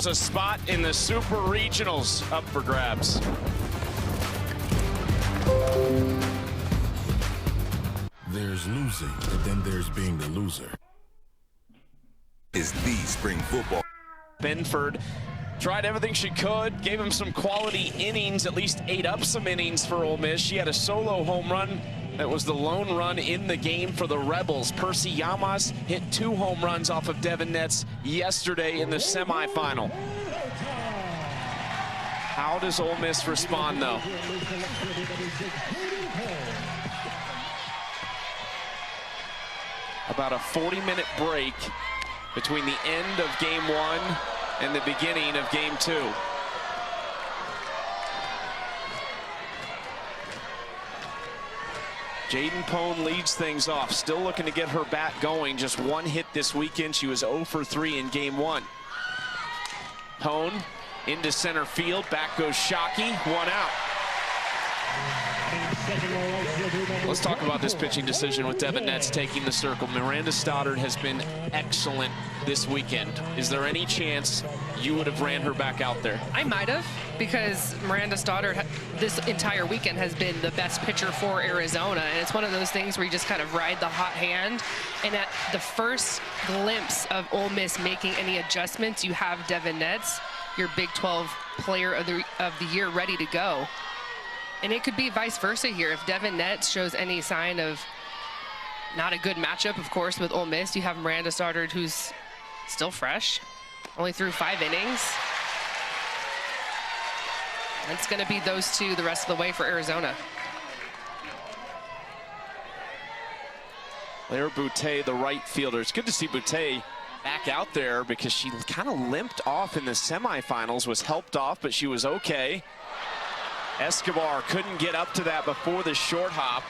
A spot in the Super Regionals up for grabs. There's losing, and then there's being the loser. Is the spring football. Binford tried everything she could, gave him some quality innings, at least ate up some innings for Ole Miss. She had a solo home run. That was the lone run in the game for the Rebels. Percy Yamas hit 2 home runs off of Devin Nets yesterday in the semifinal. How does Ole Miss respond, though? About a 40-minute break between the end of game 1 and the beginning of game 2. Jaden Pone leads things off, still looking to get her bat going. Just 1 hit this weekend. She was 0 for 3 in game 1. Pone into center field. Back goes Shockey. 1 out. Let's talk about this pitching decision with Devin Nets taking the circle. Miranda Stoddard has been excellent this weekend. Is there any chance you would have ran her back out there? I might have, because Miranda Stoddard this entire weekend has been the best pitcher for Arizona, and it's one of those things where you just kind of ride the hot hand, and at the first glimpse of Ole Miss making any adjustments, you have Devin Nets, your Big 12 player of the year, ready to go. And it could be vice versa here. If Devin Nets shows any sign of not a good matchup, of course, with Ole Miss, you have Miranda Stoddard, who's still fresh, only threw 5 innings. It's going to be those two the rest of the way for Arizona. Claire Boutte, the right fielder. It's good to see Boutte back out there because she kind of limped off in the semifinals, was helped off, but she was okay. Escobar couldn't get up to that before the short hop.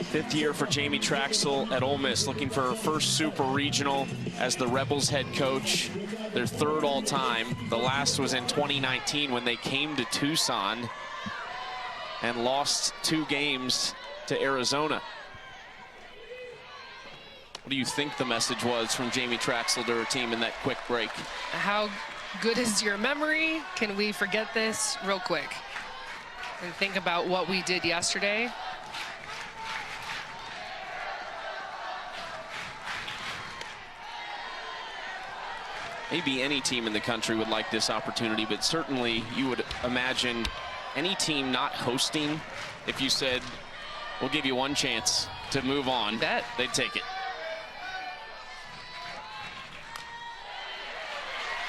Fifth year for Jamie Traxel at Ole Miss, looking for her first Super Regional as the Rebels head coach. Their 3rd all time. The last was in 2019 when they came to Tucson and lost 2 games to Arizona. What do you think the message was from Jamie Traxel to her team in that quick break? How good is your memory? Can we forget this real quick and think about what we did yesterday? Maybe any team in the country would like this opportunity, but certainly you would imagine any team not hosting, if you said, we'll give you 1 chance to move on, they'd take it.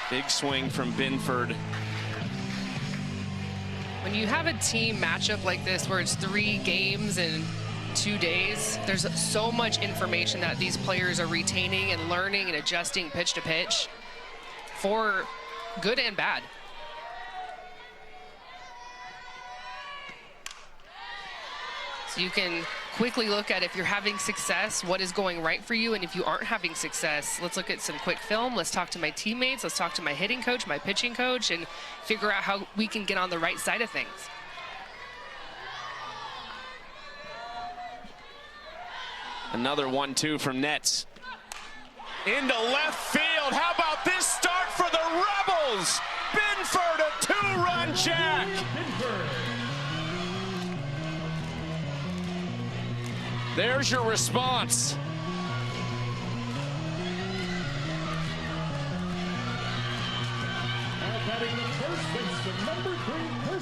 Big swing from Binford. When you have a team matchup like this where it's 3 games in 2 days, there's so much information that these players are retaining and learning and adjusting pitch to pitch for good and bad. So you can quickly look at if you're having success, what is going right for you, and if you aren't having success, let's look at some quick film. Let's talk to my teammates. Let's talk to my hitting coach, my pitching coach, and figure out how we can get on the right side of things. Another 1-2 from Nets. Into left field. How about this start for the Rebels? Binford, a 2-run jack. There's your response.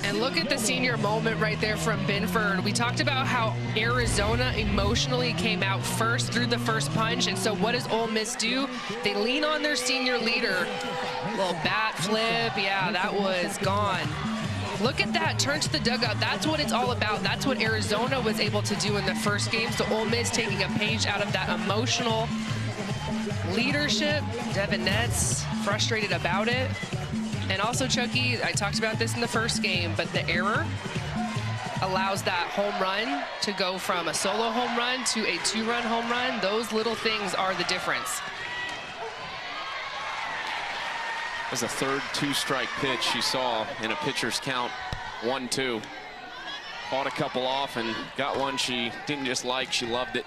And look at the senior moment right there from Binford. We talked about how Arizona emotionally came out first through the first punch. And so what does Ole Miss do? They lean on their senior leader. Little bat flip. Yeah, that was gone. Look at that, turn to the dugout. That's what it's all about. That's what Arizona was able to do in the first game. So Ole Miss taking a page out of that emotional leadership. Devin Nets frustrated about it. And also, Chucky, I talked about this in the first game, but the error allows that home run to go from a solo home run to a 2-run home run. Those little things are the difference. As a third 2-strike pitch you saw in a pitcher's count, 1-2. Fought a couple off and got one she didn't just like, she loved it.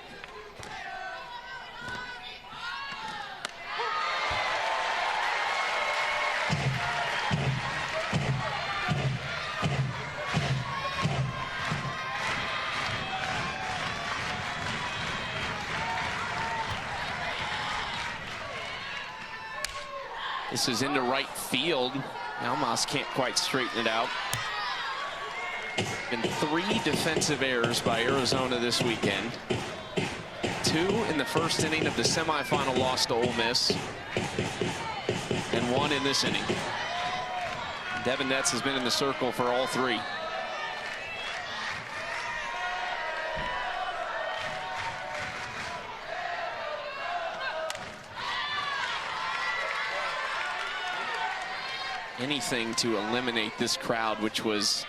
This is into right field. Almas can't quite straighten it out. Been 3 defensive errors by Arizona this weekend. 2 in the first inning of the semifinal loss to Ole Miss. And 1 in this inning. Devin Netz has been in the circle for all 3. Anything to eliminate this crowd, which was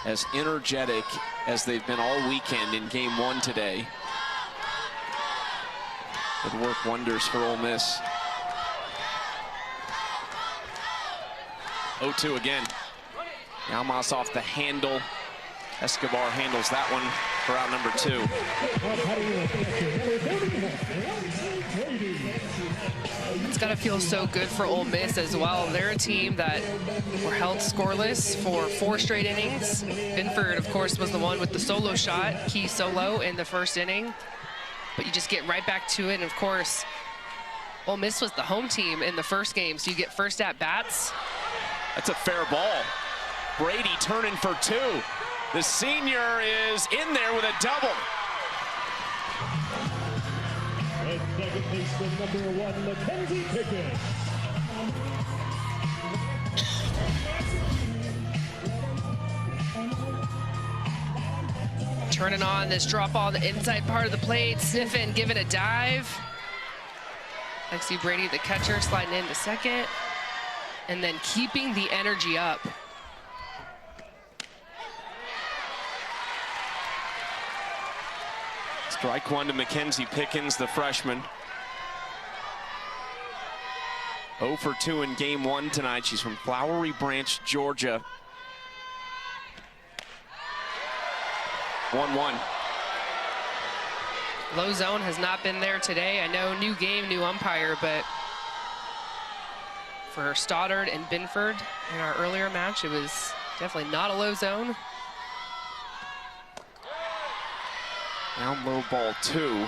as energetic as they've been all weekend in game 1 today. Would work wonders for Ole Miss. 0-2 again. Almas off the handle. Escobar handles that one for out number 2. It's got to feel so good for Ole Miss as well. They're a team that were held scoreless for 4 straight innings. Binford, of course, was the one with the solo shot, key solo in the first inning. But you just get right back to it. And, of course, Ole Miss was the home team in the first game, so you get first at-bats. That's a fair ball. Brady turning for 2. The senior is in there with a double. Second baseman #1, Mackenzie Pickens. Turning on this drop ball, the inside part of the plate, sniffing, giving a dive. Lexi Brady, the catcher, sliding into second, and then keeping the energy up. Strike 1 to Mackenzie Pickens, the freshman. 0 for 2 in game 1 tonight. She's from Flowery Branch, Georgia. 1-1. Low zone has not been there today. I know new game, new umpire, but for Stoddard and Binford in our earlier match, it was definitely not a low zone. Down low ball 2.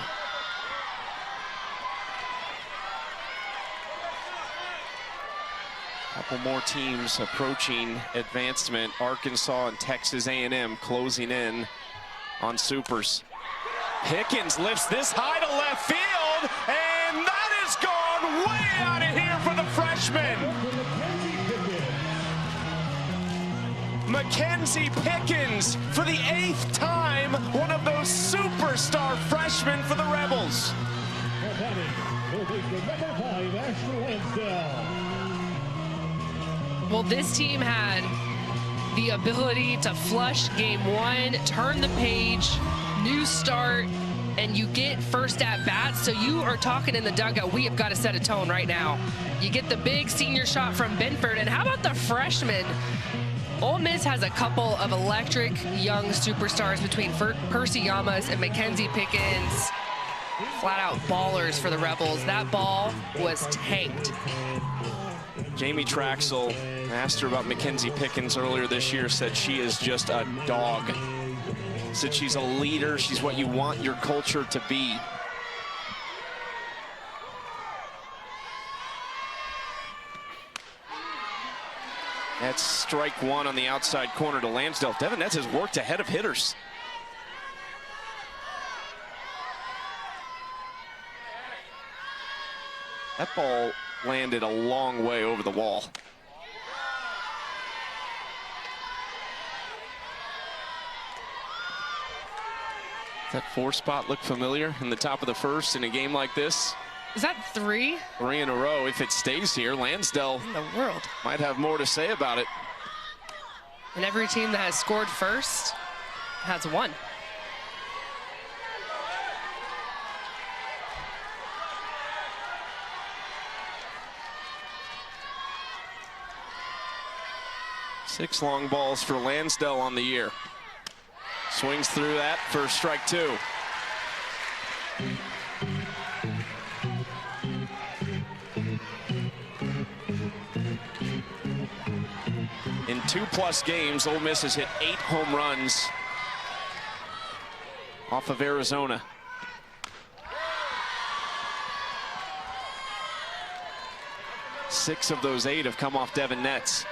Couple more teams approaching advancement. Arkansas and Texas A&M closing in on Supers. Pickens lifts this high to left field, and that has gone way out of here for the freshman. Mackenzie Pickens, for the 8th time, one of those superstar freshmen for the Rebels. Well, this team had the ability to flush game 1, turn the page, new start, and you get first at bat. So you are talking in the dugout, we have got to set a tone right now. You get the big senior shot from Binford, and how about the freshman? Ole Miss has a couple of electric young superstars between Percy Yamas and Mackenzie Pickens. Flat out ballers for the Rebels. That ball was tanked. Jamie Traxel asked her about Mackenzie Pickens earlier this year, said she is just a dog. Said she's a leader, she's what you want your culture to be. That's strike 1 on the outside corner to Lansdale. Devin Netz has worked ahead of hitters. That ball landed a long way over the wall. Does that 4 spot look familiar in the top of the first in a game like this? Is that 3? 3 in a row. If it stays here, Lansdale In the world. might have more to say about it. And every team that has scored first has won. Six long balls for Lansdale on the year. Swings through that for strike 2. In 2+ games, Ole Miss has hit 8 home runs off of Arizona. Six of those 8 have come off Devin nets.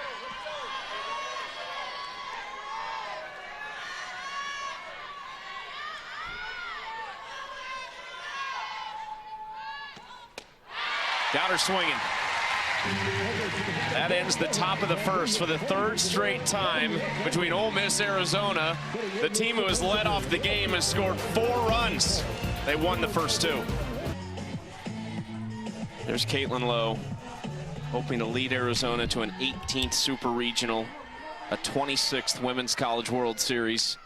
Got her swinging. That ends the top of the first for the 3rd straight time between Ole Miss and Arizona. The team who has led off the game has scored 4 runs. They won the first 2. There's Caitlin Lowe, hoping to lead Arizona to an 18th Super Regional, a 26th Women's College World Series.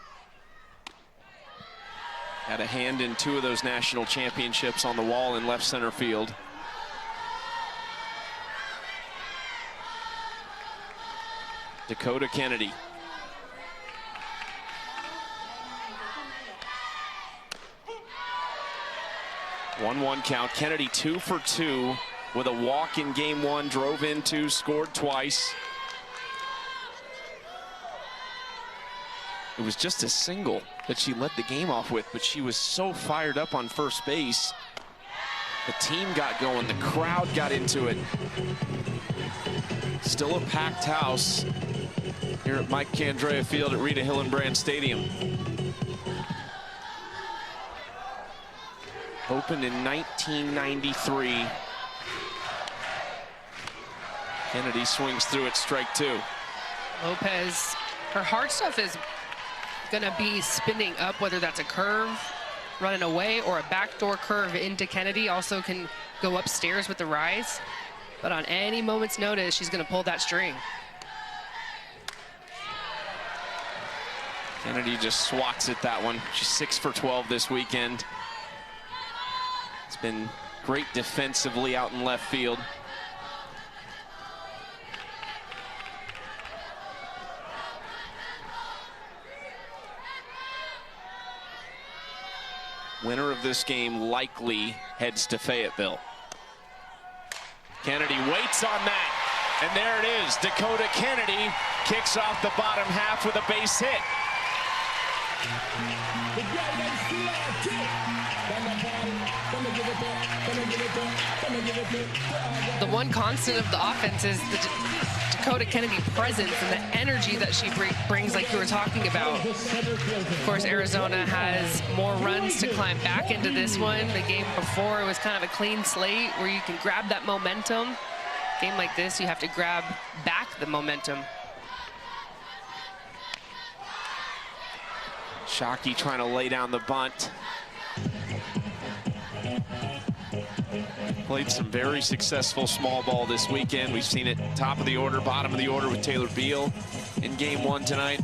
Had a hand in 2 of those national championships on the wall in left center field. Dakota Kennedy. One count. Kennedy 2 for 2 with a walk in game 1, drove in 2, scored twice. It was just a single that she led the game off with, but she was so fired up on first base. The team got going, the crowd got into it. Still a packed house here at Mike Candrea Field at Rita Hillenbrand Stadium. Opened in 1993. Kennedy swings through it, strike 2. Lopez, her hard stuff is gonna be spinning up, whether that's a curve running away or a backdoor curve into Kennedy. Also can go upstairs with the rise, but on any moment's notice, she's gonna pull that string. Kennedy just swats at that one. She's 6 for 12 this weekend. It's been great defensively out in left field. Winner of this game likely heads to Fayetteville. Kennedy waits on that, and there it is. Dakota Kennedy kicks off the bottom half with a base hit. The one constant of the offense is the Dakota Kennedy presence and the energy that she brings, like you were talking about. Of course, Arizona has more runs to climb back into this one. The game before, it was kind of a clean slate where you can grab that momentum. Game like this, you have to grab back the momentum. Shockey trying to lay down the bunt. Played some very successful small ball this weekend. We've seen it top of the order, bottom of the order with Taylor Beal in game 1 tonight.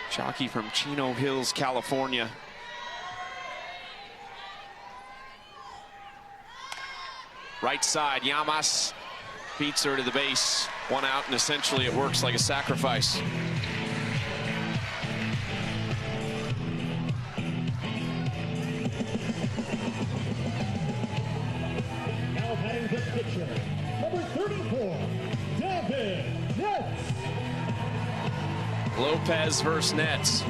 Shockey from Chino Hills, California. Right side, Llamas beats her to the base. 1 out, and essentially it works like a sacrifice. Now batting the pitcher, number 34, Devin Nets. Lopez versus Nets.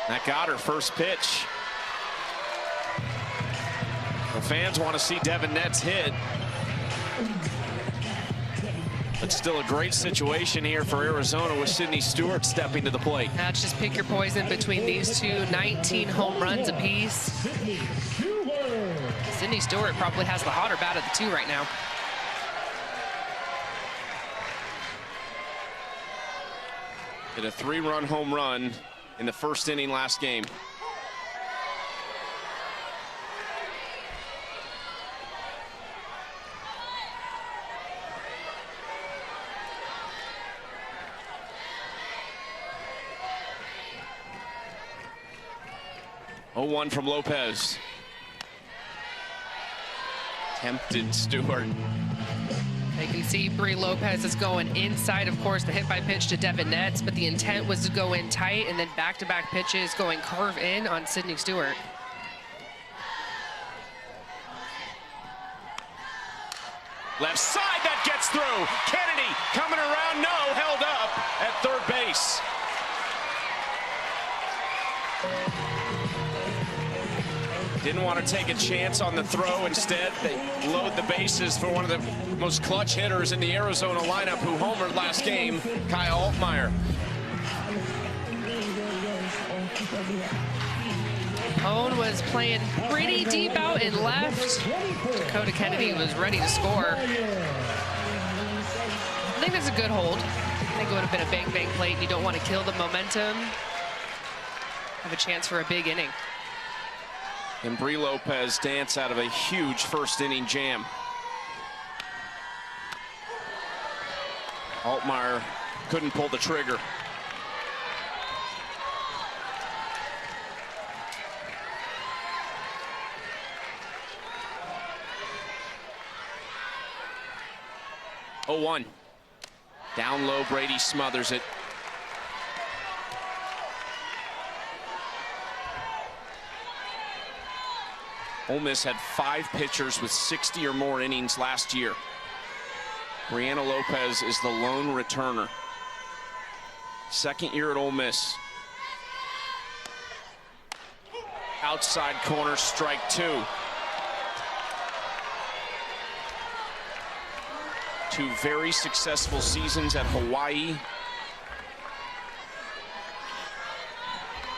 That got her first pitch. The fans want to see Devin Nets hit. But still a great situation here for Arizona with Sydney Stewart stepping to the plate. That's just pick your poison between these two. 19 home runs apiece. Sydney Stewart probably has the hotter bat of the two right now. Hit a 3-run home run in the first inning last game. Oh, 1 from Lopez. Tempted Stewart. You can see Bree Lopez is going inside, of course, the hit by pitch to Devin Nets, but the intent was to go in tight, and then back-to-back pitches going curve in on Sydney Stewart. Left side, that gets through. Kennedy coming around, no, held up at third base. Didn't want to take a chance on the throw. Instead, they load the bases for one of the most clutch hitters in the Arizona lineup who homered last game, Kyle Altmaier. Owen was playing pretty deep out and left. Dakota Kennedy was ready to score. I think that's a good hold. I think it would have been a bang plate. You don't want to kill the momentum. Have a chance for a big inning. And Bree Lopez dance out of a huge first inning jam. Altmaier couldn't pull the trigger. Oh, 1. Down low, Brady smothers it. Ole Miss had 5 pitchers with 60 or more innings last year. Brianna Lopez is the lone returner. Second year at Ole Miss. Outside corner, strike 2. 2 very successful seasons at Hawaii.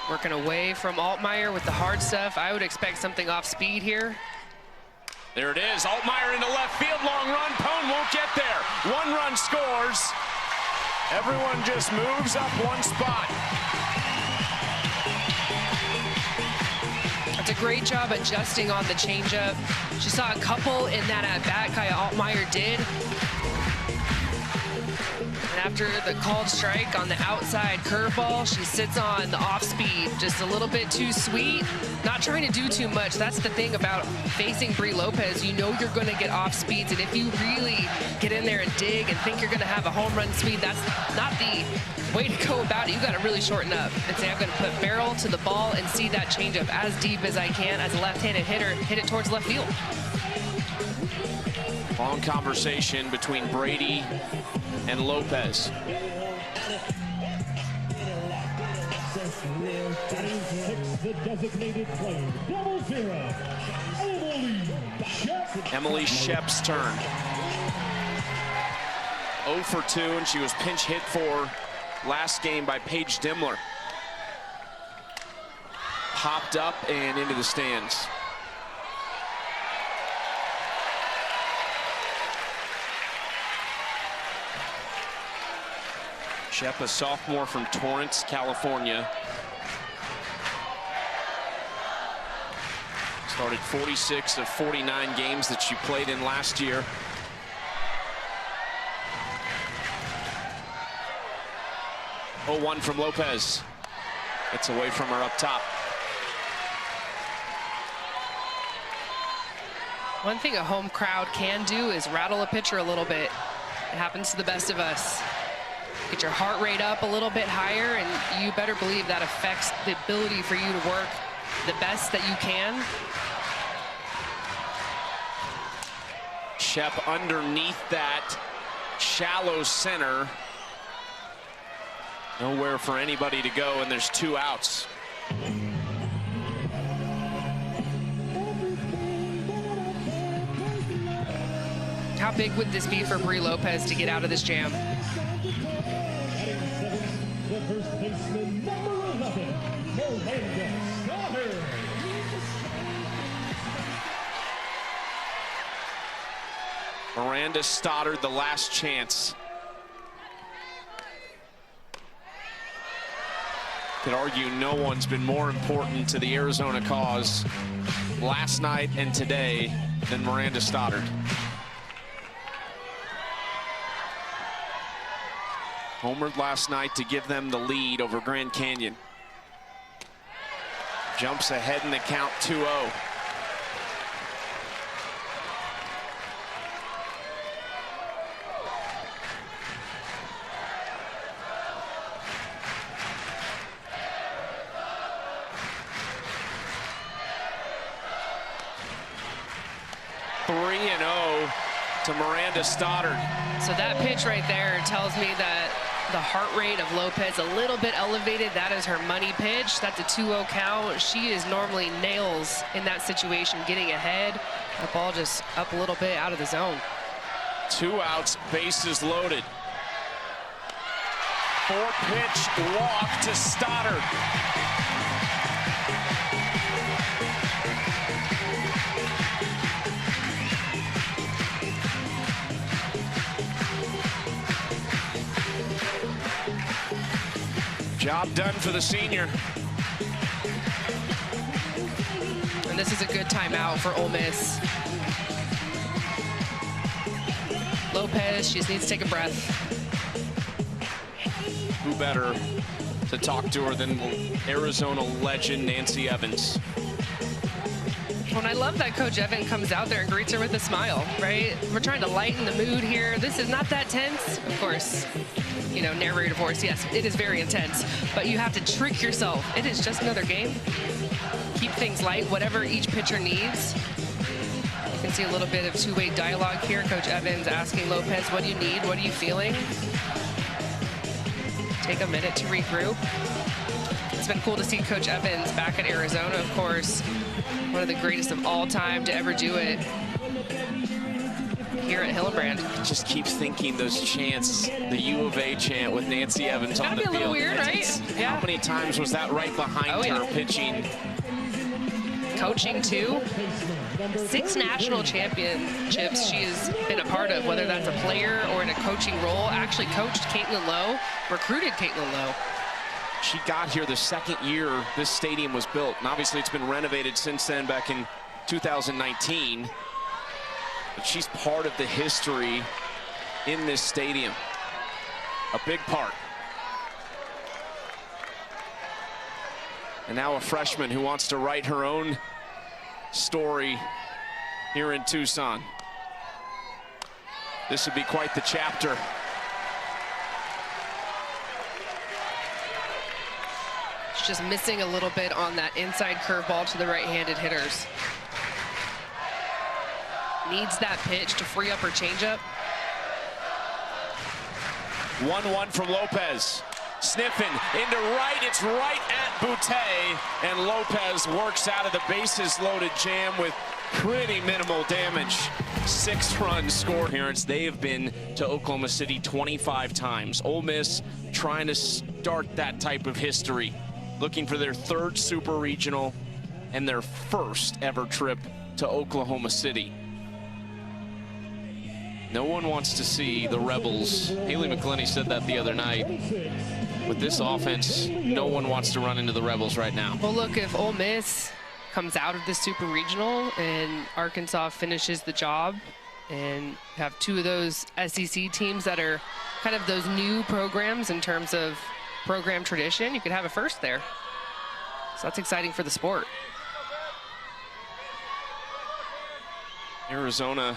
Working away from Altmaier with the hard stuff. I would expect something off speed here. There it is. Altmaier into left field. Long run. Pone won't get there. 1 run scores. Everyone just moves up 1 spot. That's a great job adjusting on the changeup. She saw a couple in that at-bat, Kyle Altmaier did. And after the called strike on the outside curveball, she sits on the off-speed, just a little bit too sweet, not trying to do too much. That's the thing about facing Bree Lopez. You know you're going to get off-speeds, and if you really get in there and dig and think you're going to have a home run speed, that's not the way to go about it. You got to really shorten up and say, I'm going to put barrel to the ball and see that changeup as deep as I can as a left-handed hitter, hit it towards left field. Long conversation between Brady and Lopez. The designated player, 00, Emily Shep's turn. 0 for 2, and she was pinch hit for last game by Paige Dimmler. Popped up and into the stands. Shep, a sophomore from Torrance, California. Started 46 of 49 games that she played in last year. Oh, 1 from Lopez. It's away from her up top. One thing a home crowd can do is rattle a pitcher a little bit. It happens to the best of us. Get your heart rate up a little bit higher, and you better believe that affects the ability for you to work the best that you can. Shep underneath that shallow center. Nowhere for anybody to go, and there's 2 outs. How big would this be for Bree Lopez to get out of this jam? the first baseman, number 11, Miranda Stoddard. Miranda Stoddard, the last chance. Could argue no one's been more important to the Arizona cause last night and today than Miranda Stoddard. Homered last night to give them the lead over Grand Canyon. Jumps ahead in the count 2-0. 3-0 to Miranda Stoddard. So that pitch right there tells me that the heart rate of Lopez a little bit elevated. That is her money pitch. That's a 2-0 count. She is normally nails in that situation, getting ahead. That ball just up a little bit out of the zone. 2 outs, bases loaded. 4-pitch walk to Stoddard. Job done for the senior. And this is a good timeout for Ole Miss. Lopez, she just needs to take a breath. Who better to talk to her than Arizona legend Nancy Evans? Well, and I love that Coach Evan comes out there and greets her with a smile, right? We're trying to lighten the mood here. This is not that tense. Of course, you know, narrator voice, yes, it is very intense, but you have to trick yourself. It is just another game. Keep things light, whatever each pitcher needs. You can see a little bit of two-way dialogue here. Coach Evans asking Lopez, what do you need? What are you feeling? Take a minute to regroup. It's been cool to see Coach Evans back at Arizona, of course. One of the greatest of all time to ever do it here at Hillenbrand. Just keep thinking those chants, the U of A chant with Nancy Evans on the That'd be a field. little weird, right? Yeah. How many times was that right behind her pitching? Coaching too. 6 national championships she has been a part of, whether that's a player or in a coaching role. Actually coached Caitlin Lowe, recruited Caitlin Lowe. She got here the second year this stadium was built, and obviously it's been renovated since then back in 2019. But she's part of the history in this stadium, a big part. And now a freshman who wants to write her own story here in Tucson. This would be quite the chapter. She's just missing a little bit on that inside curveball to the right-handed hitters. Needs that pitch to free up her changeup. 1-1 from Lopez. Sniffing into right, it's right at Boutte, and Lopez works out of the bases loaded jam with pretty minimal damage. 6-run score appearance. They have been to Oklahoma City 25 times. Ole Miss trying to start that type of history, looking for their 3rd super regional and their 1st ever trip to Oklahoma City. No one wants to see the Rebels. Haley McClenny said that the other night. With this offense, no one wants to run into the Rebels right now. Well, look, if Ole Miss comes out of the Super Regional and Arkansas finishes the job and have 2 of those SEC teams that are kind of those new programs in terms of program tradition, you could have a 1st there. So that's exciting for the sport. Arizona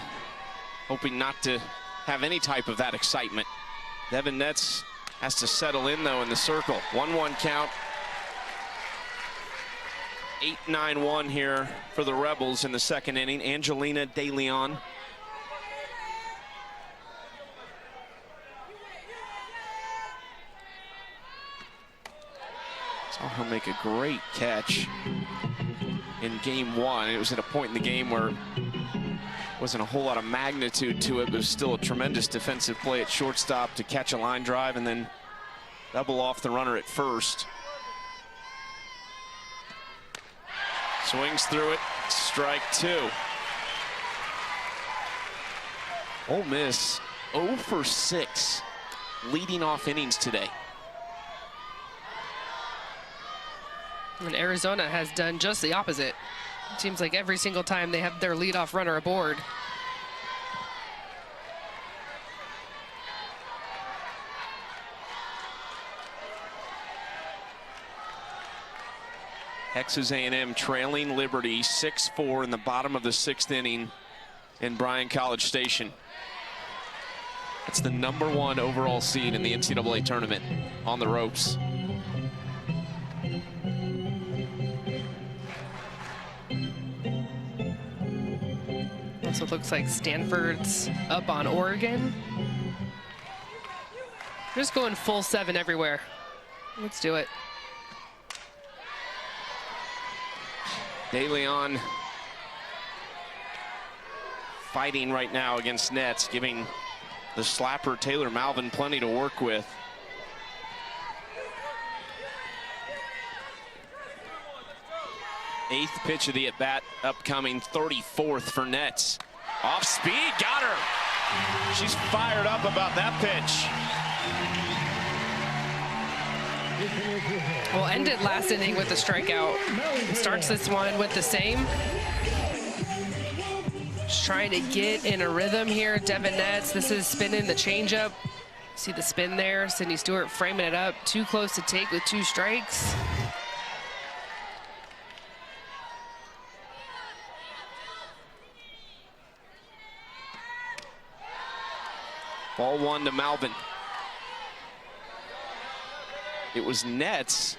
hoping not to have any type of that excitement. Devin Netz has to settle in, though, in the circle. 1-1 count. 8-9-1 here for the Rebels in the 2nd inning. Angelina De Leon. Saw her make a great catch in game 1. It was at a point in the game where wasn't a whole lot of magnitude to it, but it was still a tremendous defensive play at shortstop to catch a line drive and then double off the runner at first. Swings through it, strike 2. Ole Miss 0 for 6 leading off innings today. And Arizona has done just the opposite. It seems like every single time they have their leadoff runner aboard. Texas A&M trailing Liberty 6-4 in the bottom of the 6th inning in Bryan College Station. That's the #1 overall seed in the NCAA tournament on the ropes. So it looks like Stanford's up on Oregon. Just going full 7 everywhere. Let's do it. DeLeon fighting right now against nets, giving the slapper Taylor Malvin plenty to work with. Eighth pitch of the at-bat upcoming, 34th for nets. Off speed, got her. She's fired up about that pitch. We'll end it last inning with a strikeout. Starts this one with the same. Just trying to get in a rhythm here. Devin Nets, this is spinning the changeup. See the spin there. Sydney Stewart framing it up. Too close to take with 2 strikes. Ball 1 to Malvin. It was Nets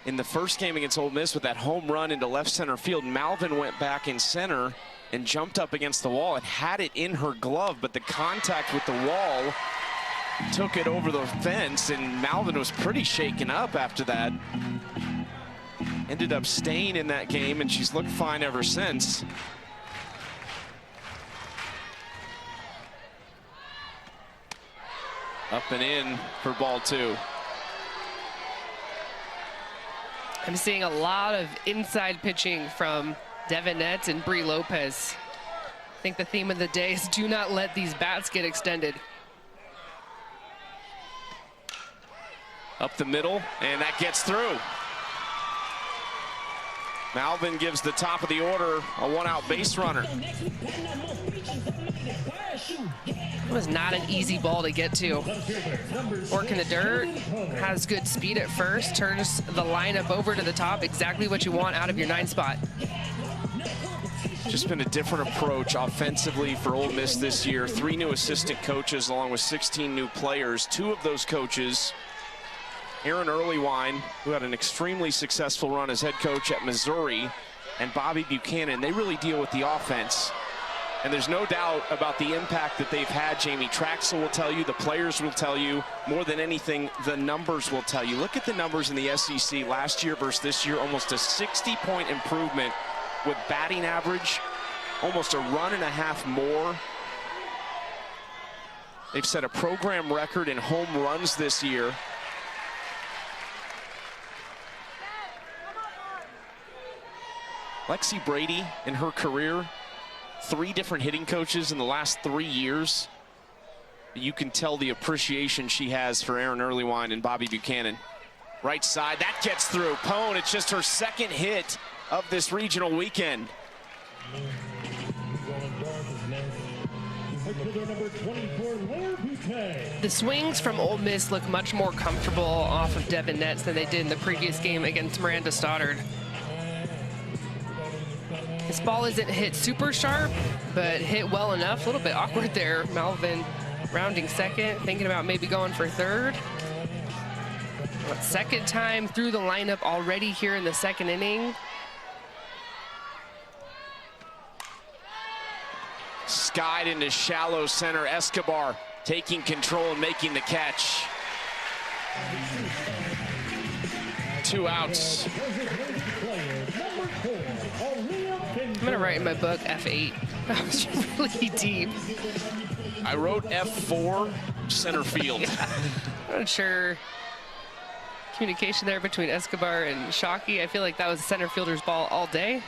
in the first game against Ole Miss with that home run into left center field. Malvin went back in center and jumped up against the wall and had it in her glove, but the contact with the wall took it over the fence, and Malvin was pretty shaken up after that. Ended up staying in that game, and she's looked fine ever since. Up and in for ball 2. I'm seeing a lot of inside pitching from Devin Nets and Bree Lopez. I think the theme of the day is do not let these bats get extended. Up the middle, and that gets through. Malvin gives the top of the order a 1-out base runner. It was not an easy ball to get to. Work in the dirt, has good speed at first, turns the lineup over to the top, exactly what you want out of your 9 spot. Just been a different approach offensively for Ole Miss this year. 3 new assistant coaches along with 16 new players. 2 of those coaches, Aaron Earlywine, who had an extremely successful run as head coach at Missouri, and Bobby Buchanan, they really deal with the offense. And there's no doubt about the impact that they've had. Jamie Traxel will tell you, the players will tell you, more than anything, the numbers will tell you. Look at the numbers in the SEC last year versus this year, almost a 60-point improvement with batting average, almost a run and a half more. They've set a program record in home runs this year. Lexi Brady, in her career, 3 different hitting coaches in the last 3 years. You can tell the appreciation she has for Aaron Earlywine and Bobby Buchanan. Right side, that gets through. Pone, it's just her 2nd hit of this regional weekend. The swings from Ole Miss look much more comfortable off of Devin Nets than they did in the previous game against Miranda Stoddard. This ball isn't hit super sharp, but hit well enough. A little bit awkward there. Malvin rounding 2nd, thinking about maybe going for 3rd. But 2nd time through the lineup already here in the 2nd inning. Skied into shallow center. Escobar taking control and making the catch. 2 outs. I'm gonna write in my book F8. That was really deep. I wrote F4, center field. I'm not sure communication there between Escobar and Shockey. I feel like that was a center fielder's ball all day.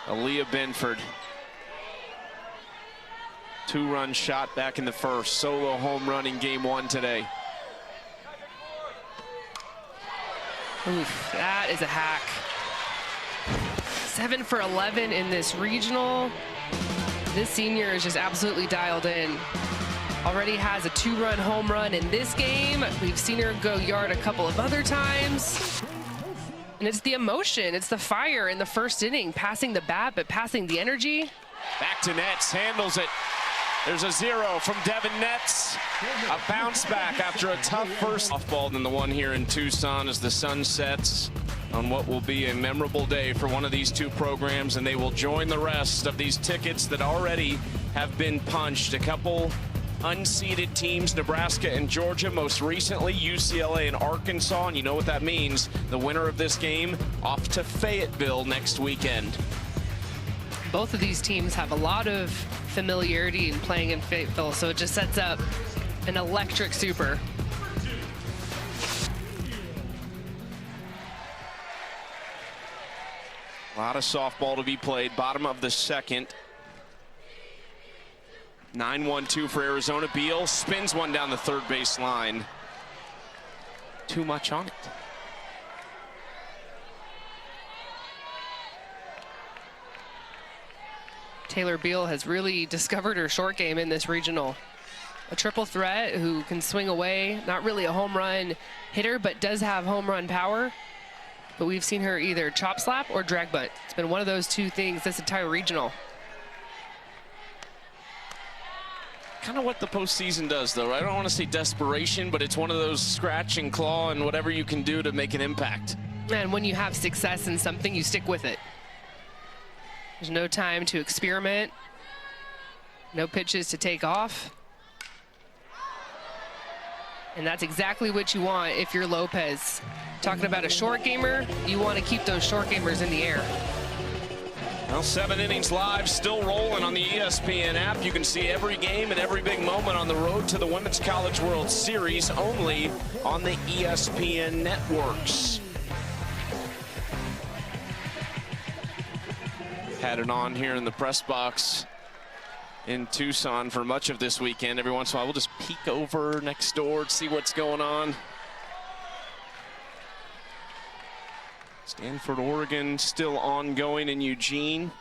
Aaliyah Benford. 2-run shot back in the 1st. Solo home run in game 1 today. Oof, that is a hack. 7 for 11 in this regional. This senior is just absolutely dialed in. Already has a 2-run home run in this game. We've seen her go yard a couple of other times. And it's the emotion, it's the fire in the 1st inning, passing the bat, but passing the energy. Back to Nets, handles it. There's a 0 from Devin Netz. A bounce back after a tough first softball than the one here in Tucson as the sun sets on what will be a memorable day for one of these two programs, and they will join the rest of these tickets that already have been punched. A couple unseeded teams, Nebraska and Georgia, most recently UCLA and Arkansas, and you know what that means. The winner of this game off to Fayetteville next weekend. Both of these teams have a lot of familiarity in playing in Fayetteville, so it just sets up an electric super. A lot of softball to be played. Bottom of the second. 9-1-2 for Arizona. Beal spins one down the third base line. Too much on it. Taylor Beal has really discovered her short game in this regional. A triple threat who can swing away. Not really a home run hitter, but does have home run power. But we've seen her either chop slap or drag bunt. It's been one of those two things this entire regional. Kind of what the postseason does, though. I don't want to say desperation, but it's one of those scratch and claw and whatever you can do to make an impact. And when you have success in something, you stick with it. There's no time to experiment. No pitches to take off. And that's exactly what you want if you're Lopez. Talking about a short gamer, you want to keep those short gamers in the air. Well, 7 innings live, still rolling on the ESPN app. You can see every game and every big moment on the road to the Women's College World Series, only on the ESPN networks. Had it on here in the press box in Tucson for much of this weekend. Every once in a while, we'll just peek over next door to see what's going on. Stanford, Oregon, still ongoing in Eugene.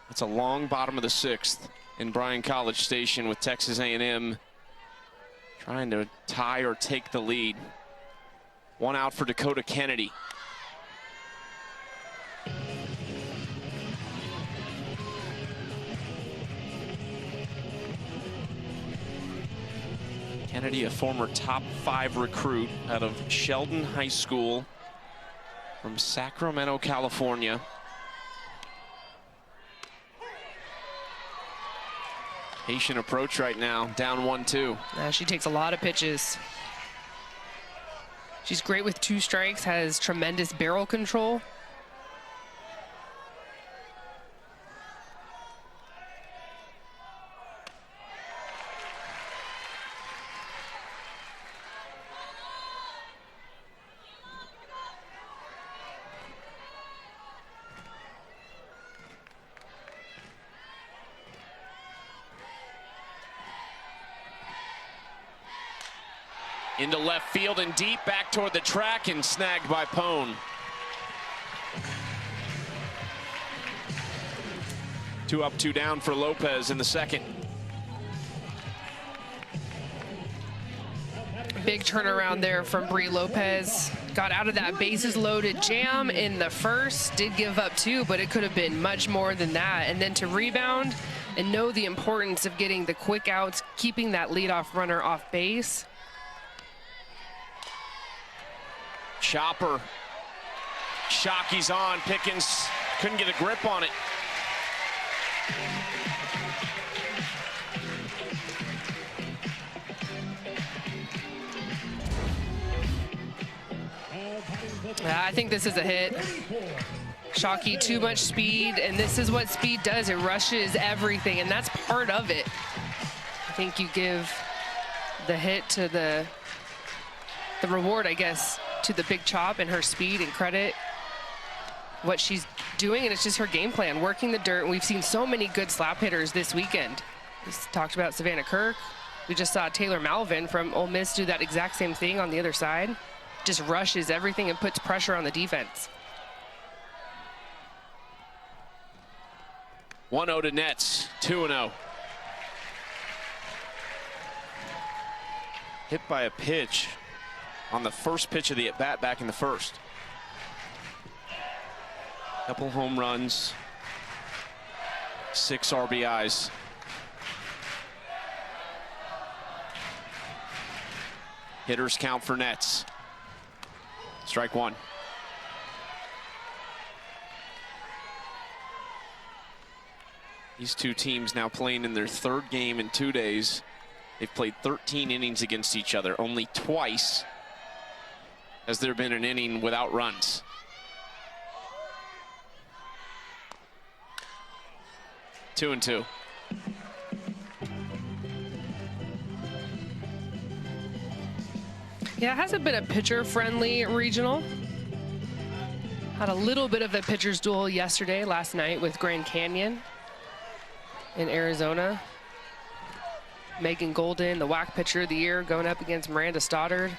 It's a long bottom of the 6th in Bryan College Station with Texas A&M trying to tie or take the lead. One out for Dakota Kennedy. Kennedy, a former top 5 recruit out of Sheldon High School from Sacramento, California. Patient approach right now, down 1-2. She takes a lot of pitches. She's great with 2 strikes, has tremendous barrel control. Into left field and deep, back toward the track, and snagged by Pone. 2 up, 2 down for Lopez in the second. Big turnaround there from Brie Lopez. Got out of that bases loaded jam in the first. Did give up 2, but it could have been much more than that. And then to rebound and know the importance of getting the quick outs, keeping that leadoff runner off base. Chopper. Shockey's on. Pickens couldn't get a grip on it. I think this is a hit. Shockey, too much speed, and this is what speed does. It rushes everything, and that's part of it. I think you give the hit to the reward, I guess, to the big chop and her speed, and credit what she's doing, and it's just her game plan, working the dirt. And we've seen so many good slap hitters this weekend. We talked about Savannah Kirk. We just saw Taylor Malvin from Ole Miss do that exact same thing on the other side. Just rushes everything and puts pressure on the defense. 1-0 to Nets, 2-0. Hit by a pitch on the first pitch of the at-bat back in the first. Couple home runs. 6 RBIs. Hitters count for Nets. Strike one. These two teams now playing in their 3rd game in 2 days. They've played 13 innings against each other. Only twice has there been an inning without runs. 2-2. Yeah, it hasn't been a pitcher-friendly regional. Had a little bit of a pitcher's duel last night with Grand Canyon in Arizona. Megan Golden, the WAC pitcher of the year, going up against Miranda Stoddard.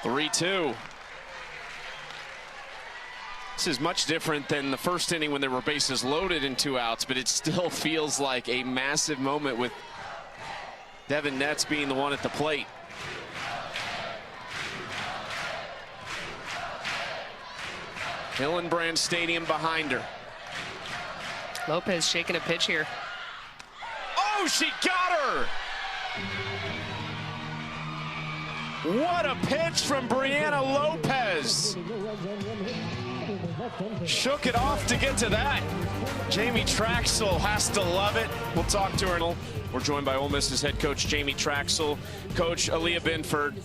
(3-2). This is much different than the first inning when there were bases loaded and 2 outs, but it still feels like a massive moment with Devin Netz being the one at the plate. Hillenbrand Stadium behind her. Lopez shaking a pitch here. Oh, she got her! What a pitch from Brianna Lopez. Shook it off to get to that. Jamie Traxel has to love it. We'll talk to her. We're joined by Ole Miss's head coach, Jamie Traxel. Coach Aaliyah Binford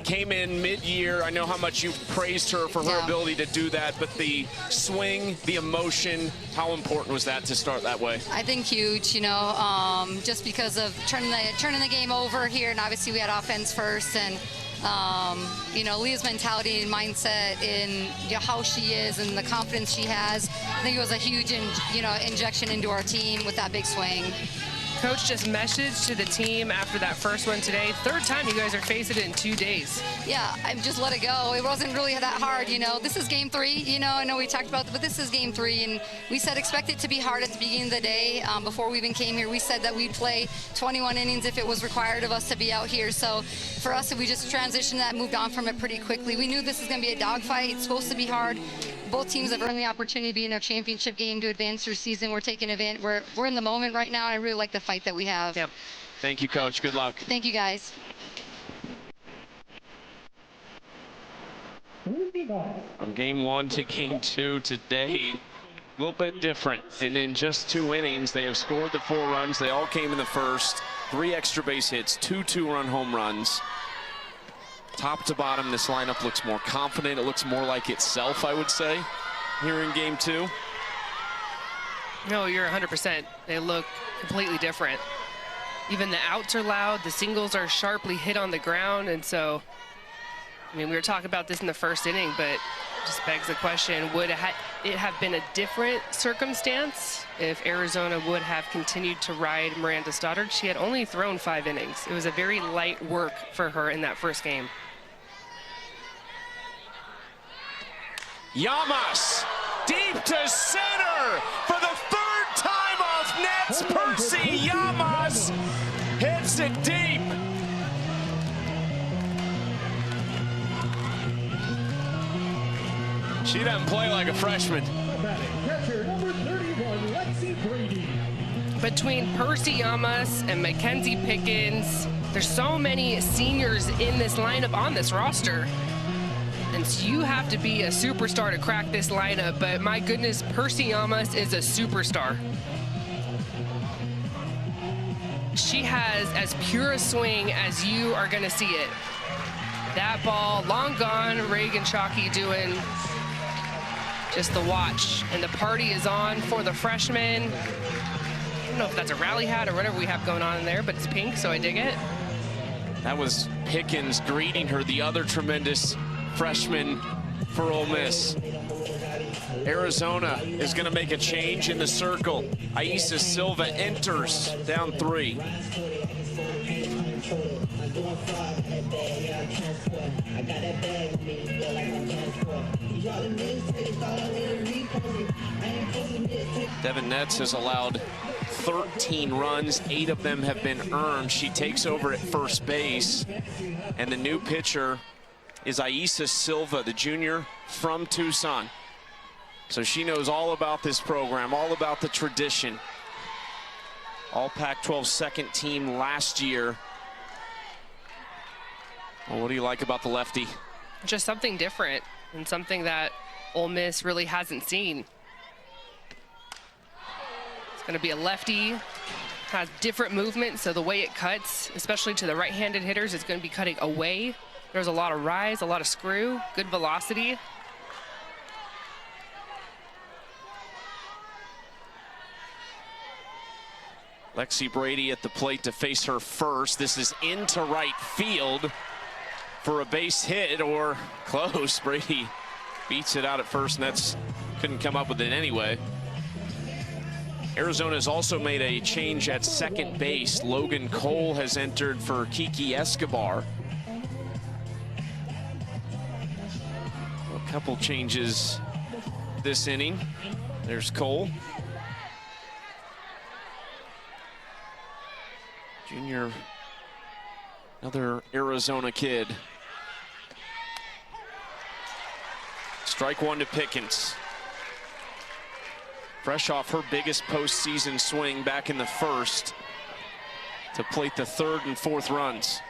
came in mid-year. I know how much you've praised her for her ability to do that, but the swing, the emotion, how important was that to start that way? I think huge, you know, just because of turning the game over here, and obviously we had offense first, and you know, Leah's mentality and mindset in how she is and the confidence she has. I think it was a huge, injection into our team with that big swing. Coach just messaged to the team after that first one today. 3rd time you guys are facing it in 2 days. Yeah, I just let it go. It wasn't really that hard, you know. This is game 3, you know. I know we talked about it, but this is game 3, and we said expect it to be hard at the beginning of the day. Before we even came here, we said that we'd play 21 innings if it was required of us to be out here. So for us, we just transitioned that, moved on from it pretty quickly. We knew this is going to be a dogfight. It's supposed to be hard. Both teams have earned the opportunity to be in a championship game to advance their season. We're taking event. We're in the moment right now. I really like the fight that we have. Yep. Thank you, Coach. Good luck. Thank you, guys. From game 1 to game 2 today, a little bit different. And in just 2 innings, they have scored the 4 runs. They all came in the first. 3 extra base hits, 2 2-run home runs. Top to bottom, this lineup looks more confident. It looks more like itself, I would say, here in game 2. No, you're 100%. They look completely different. Even the outs are loud. The singles are sharply hit on the ground. And so, I mean, we were talking about this in the first inning, but it just begs the question, would it have been a different circumstance if Arizona would have continued to ride Miranda Stoddard? She had only thrown 5 innings. It was a very light work for her in that first game. Llamas deep to center for the 3rd time off nets. Percy Llamas hits it deep. She doesn't play like a freshman. Catcher number 31, Lexi Brady. Between Percy Llamas and Mackenzie Pickens, there's so many seniors in this lineup on this roster. And so you have to be a superstar to crack this lineup, but my goodness, Percy Llamas is a superstar. She has as pure a swing as you are gonna see it. That ball, long gone, Reagan Chalky doing just the watch. And the party is on for the freshman. I don't know if that's a rally hat or whatever we have going on in there, but it's pink, so I dig it. That was Pickens greeting her, the other tremendous freshman for Ole Miss. Arizona is going to make a change in the circle. Aisa Silva enters down 3. Devin Netz has allowed 13 runs. 8 of them have been earned. She takes over at first base, and the new pitcher is Aisa Silva, the junior from Tucson. So she knows all about this program, all about the tradition. All Pac-12 second team last year. Well, what do you like about the lefty? Just something different and something that Ole Miss really hasn't seen. It's going to be a lefty, has different movement, so the way it cuts, especially to the right-handed hitters, it's going to be cutting away. There's a lot of rise, a lot of screw, good velocity. Lexi Brady at the plate to face her first. This is into right field for a base hit, or close. Brady beats it out at first, and that's couldn't come up with it anyway. Arizona has also made a change at second base. Logan Cole has entered for Kiki Escobar. A couple changes this inning. There's Cole. Junior, another Arizona kid. Strike one to Pickens. Fresh off her biggest postseason swing back in the first to plate the third and fourth runs.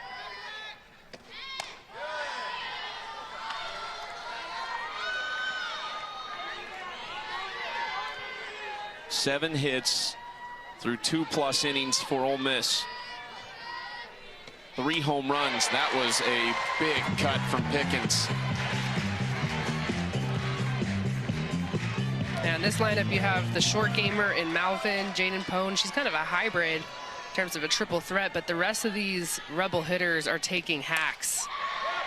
Seven hits through 2+ innings for Ole Miss. 3 home runs. That was a big cut from Pickens. And this lineup, you have the short gamer in Malvin, Jaden Pone. She's kind of a hybrid in terms of a triple threat, but the rest of these Rebel hitters are taking hacks.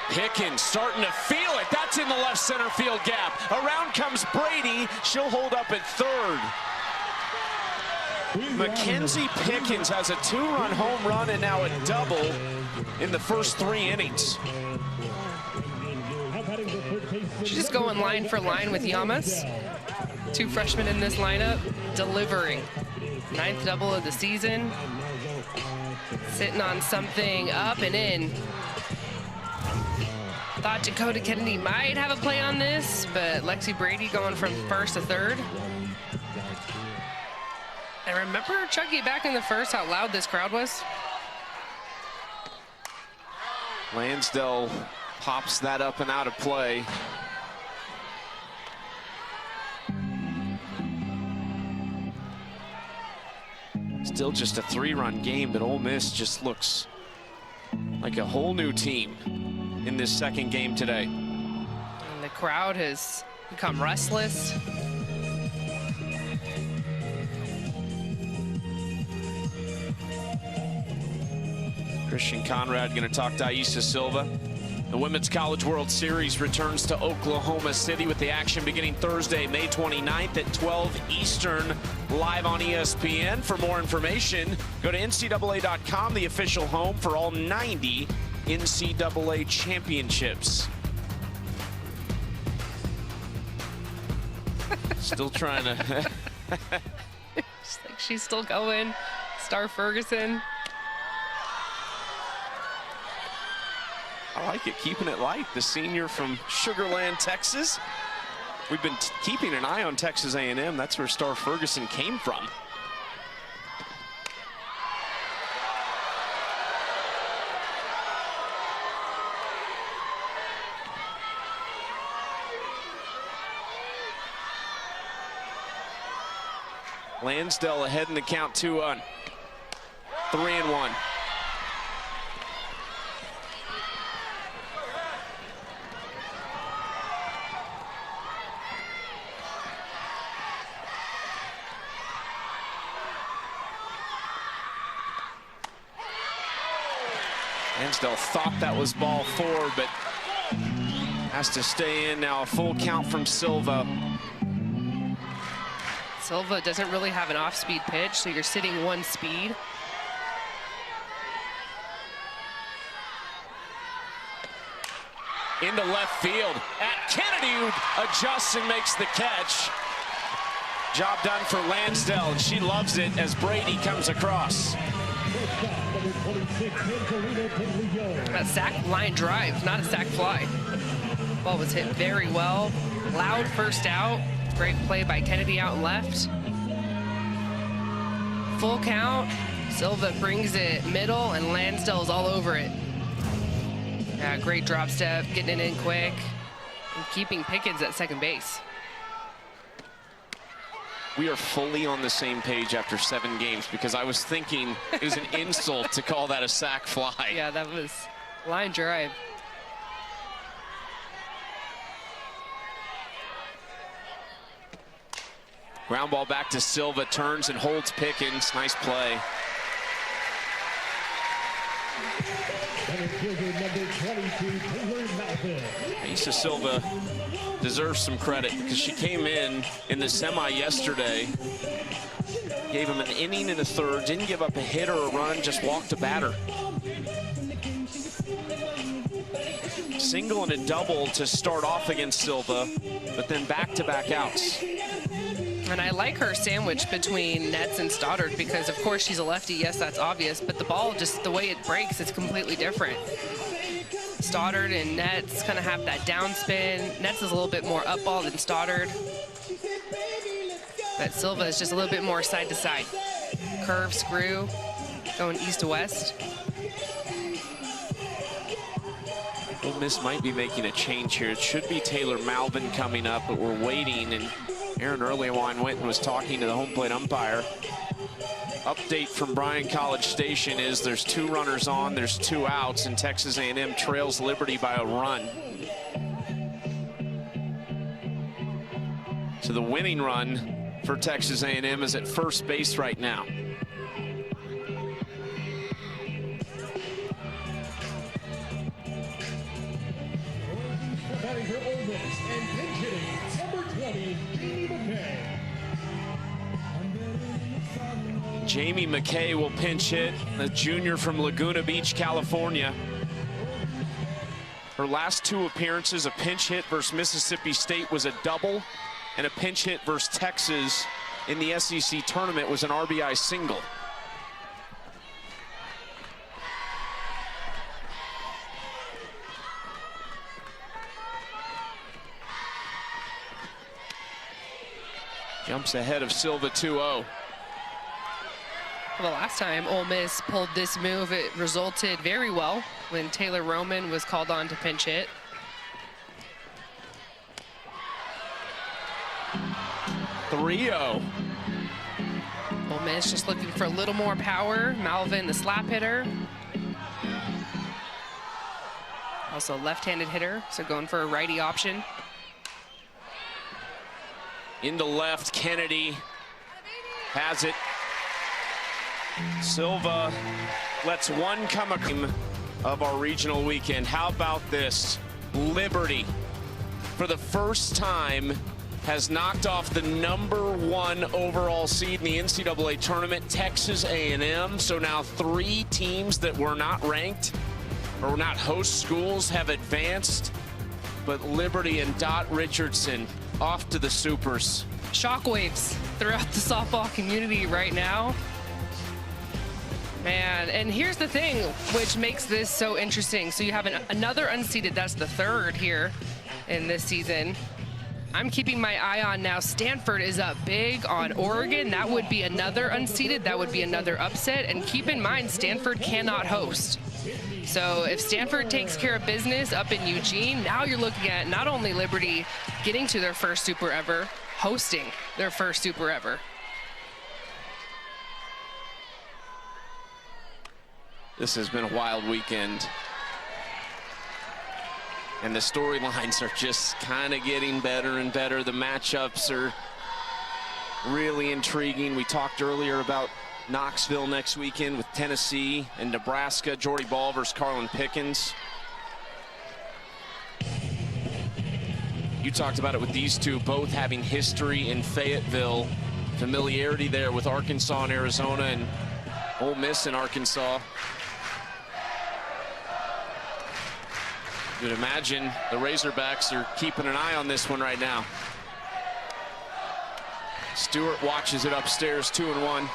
Pickens starting to feel it. That's in the left center field gap. Around comes Brady. She'll hold up at third. Mackenzie Pickens has a 2-run home run and now a double in the first 3 innings. She's just going line for line with Llamas. 2 freshmen in this lineup delivering. 9th double of the season. Sitting on something up and in. Thought Dakota Kennedy might have a play on this, but Lexi Brady going from first to third. And remember, Chucky, back in the first, how loud this crowd was? Lansdale pops that up and out of play. Still just a 3-run game, but Ole Miss just looks like a whole new team in this second game today. And the crowd has become restless. Christian Conrad going to talk to Aisa Silva. The Women's College World Series returns to Oklahoma City with the action beginning Thursday, May 29th at 12 Eastern, live on ESPN. For more information, go to NCAA.com, the official home for all 90 NCAA championships. Still trying to... It's like she's still going. Star Ferguson. I like it, keeping it light. The senior from Sugar Land, Texas. We've been keeping an eye on Texas A&M. That's where Star Ferguson came from. Lansdale ahead in the count 2-1. 3-1. Lansdale thought that was ball 4, but has to stay in now. A full count from Silva. Silva doesn't really have an off-speed pitch, so you're sitting 1 speed. Into left field. At Kennedy, who adjusts and makes the catch. Job done for Lansdale, and she loves it as Brady comes across. A sac line drive, not a sac fly. Ball was hit very well. Loud first out. Great play by Kennedy out and left. Full count. Silva brings it middle, and Lansdale's all over it. Yeah, great drop step, getting it in quick, and keeping Pickens at second base. We are fully on the same page after 7 games, because I was thinking it was an insult to call that a sac fly. Yeah, that was line drive. Ground ball back to Silva, turns and holds Pickens. Nice play. Center fielder number 22, Taylor Malvin. Issa Silva deserves some credit because she came in the semi yesterday, gave him an inning and a third, didn't give up a hit or a run, just walked a batter. Single and a double to start off against Silva, but then back-to-back outs. And I like her sandwich between Nets and Stoddard because, of course, she's a lefty. Yes, that's obvious. But the ball, just the way it breaks, is completely different. Stoddard and Nets kind of have that downspin. Nets is a little bit more up ball than Stoddard. But Silva is just a little bit more side to side. Curve, screw, going east to west. Ole Miss might be making a change here. It should be Taylor Malvin coming up, but we're waiting. And Aaron Earlywine went and was talking to the home plate umpire. Update from Bryan College Station is there's 2 runners on, there's 2 outs, and Texas A&M trails Liberty by a run. So the winning run for Texas A&M is at first base right now. Batting for Ole Miss and pinch hitting, number 20, Jamie McKay will pinch hit, a junior from Laguna Beach, California. Her last 2 appearances, a pinch hit versus Mississippi State was a double, and a pinch hit versus Texas in the SEC tournament was an RBI single. Jumps ahead of Silva 2-0. Well, the last time Ole Miss pulled this move, it resulted very well when Taylor Roman was called on to pinch hit. Ole Miss just looking for a little more power. Malvin, the slap hitter. Also left-handed hitter, so going for a righty option. Into left, Kennedy has it. Silva lets one come of our regional weekend. How about this? Liberty, for the first time, has knocked off the #1 overall seed in the NCAA tournament, Texas A&M. So now 3 teams that were not ranked or were not host schools have advanced. But Liberty and Dot Richardson off to the Supers. Shockwaves throughout the softball community right now. Man, and here's the thing which makes this so interesting. So you have another unseeded, that's the 3rd here in this season. I'm keeping my eye on now. Stanford is up big on Oregon. That would be another unseeded. That would be another upset. And keep in mind, Stanford cannot host. So if Stanford takes care of business up in Eugene, now you're looking at not only Liberty getting to their first Super ever, hosting their first Super ever. This has been a wild weekend. And the storylines are just kind of getting better and better. The matchups are really intriguing. We talked earlier about Knoxville next weekend with Tennessee and Nebraska. Jordy Ball versus Carlin Pickens. You talked about it with these two, both having history in Fayetteville. Familiarity there with Arkansas and Arizona, and Ole Miss in Arkansas. You'd imagine the Razorbacks are keeping an eye on this one right now. Stewart watches it upstairs, 2-1.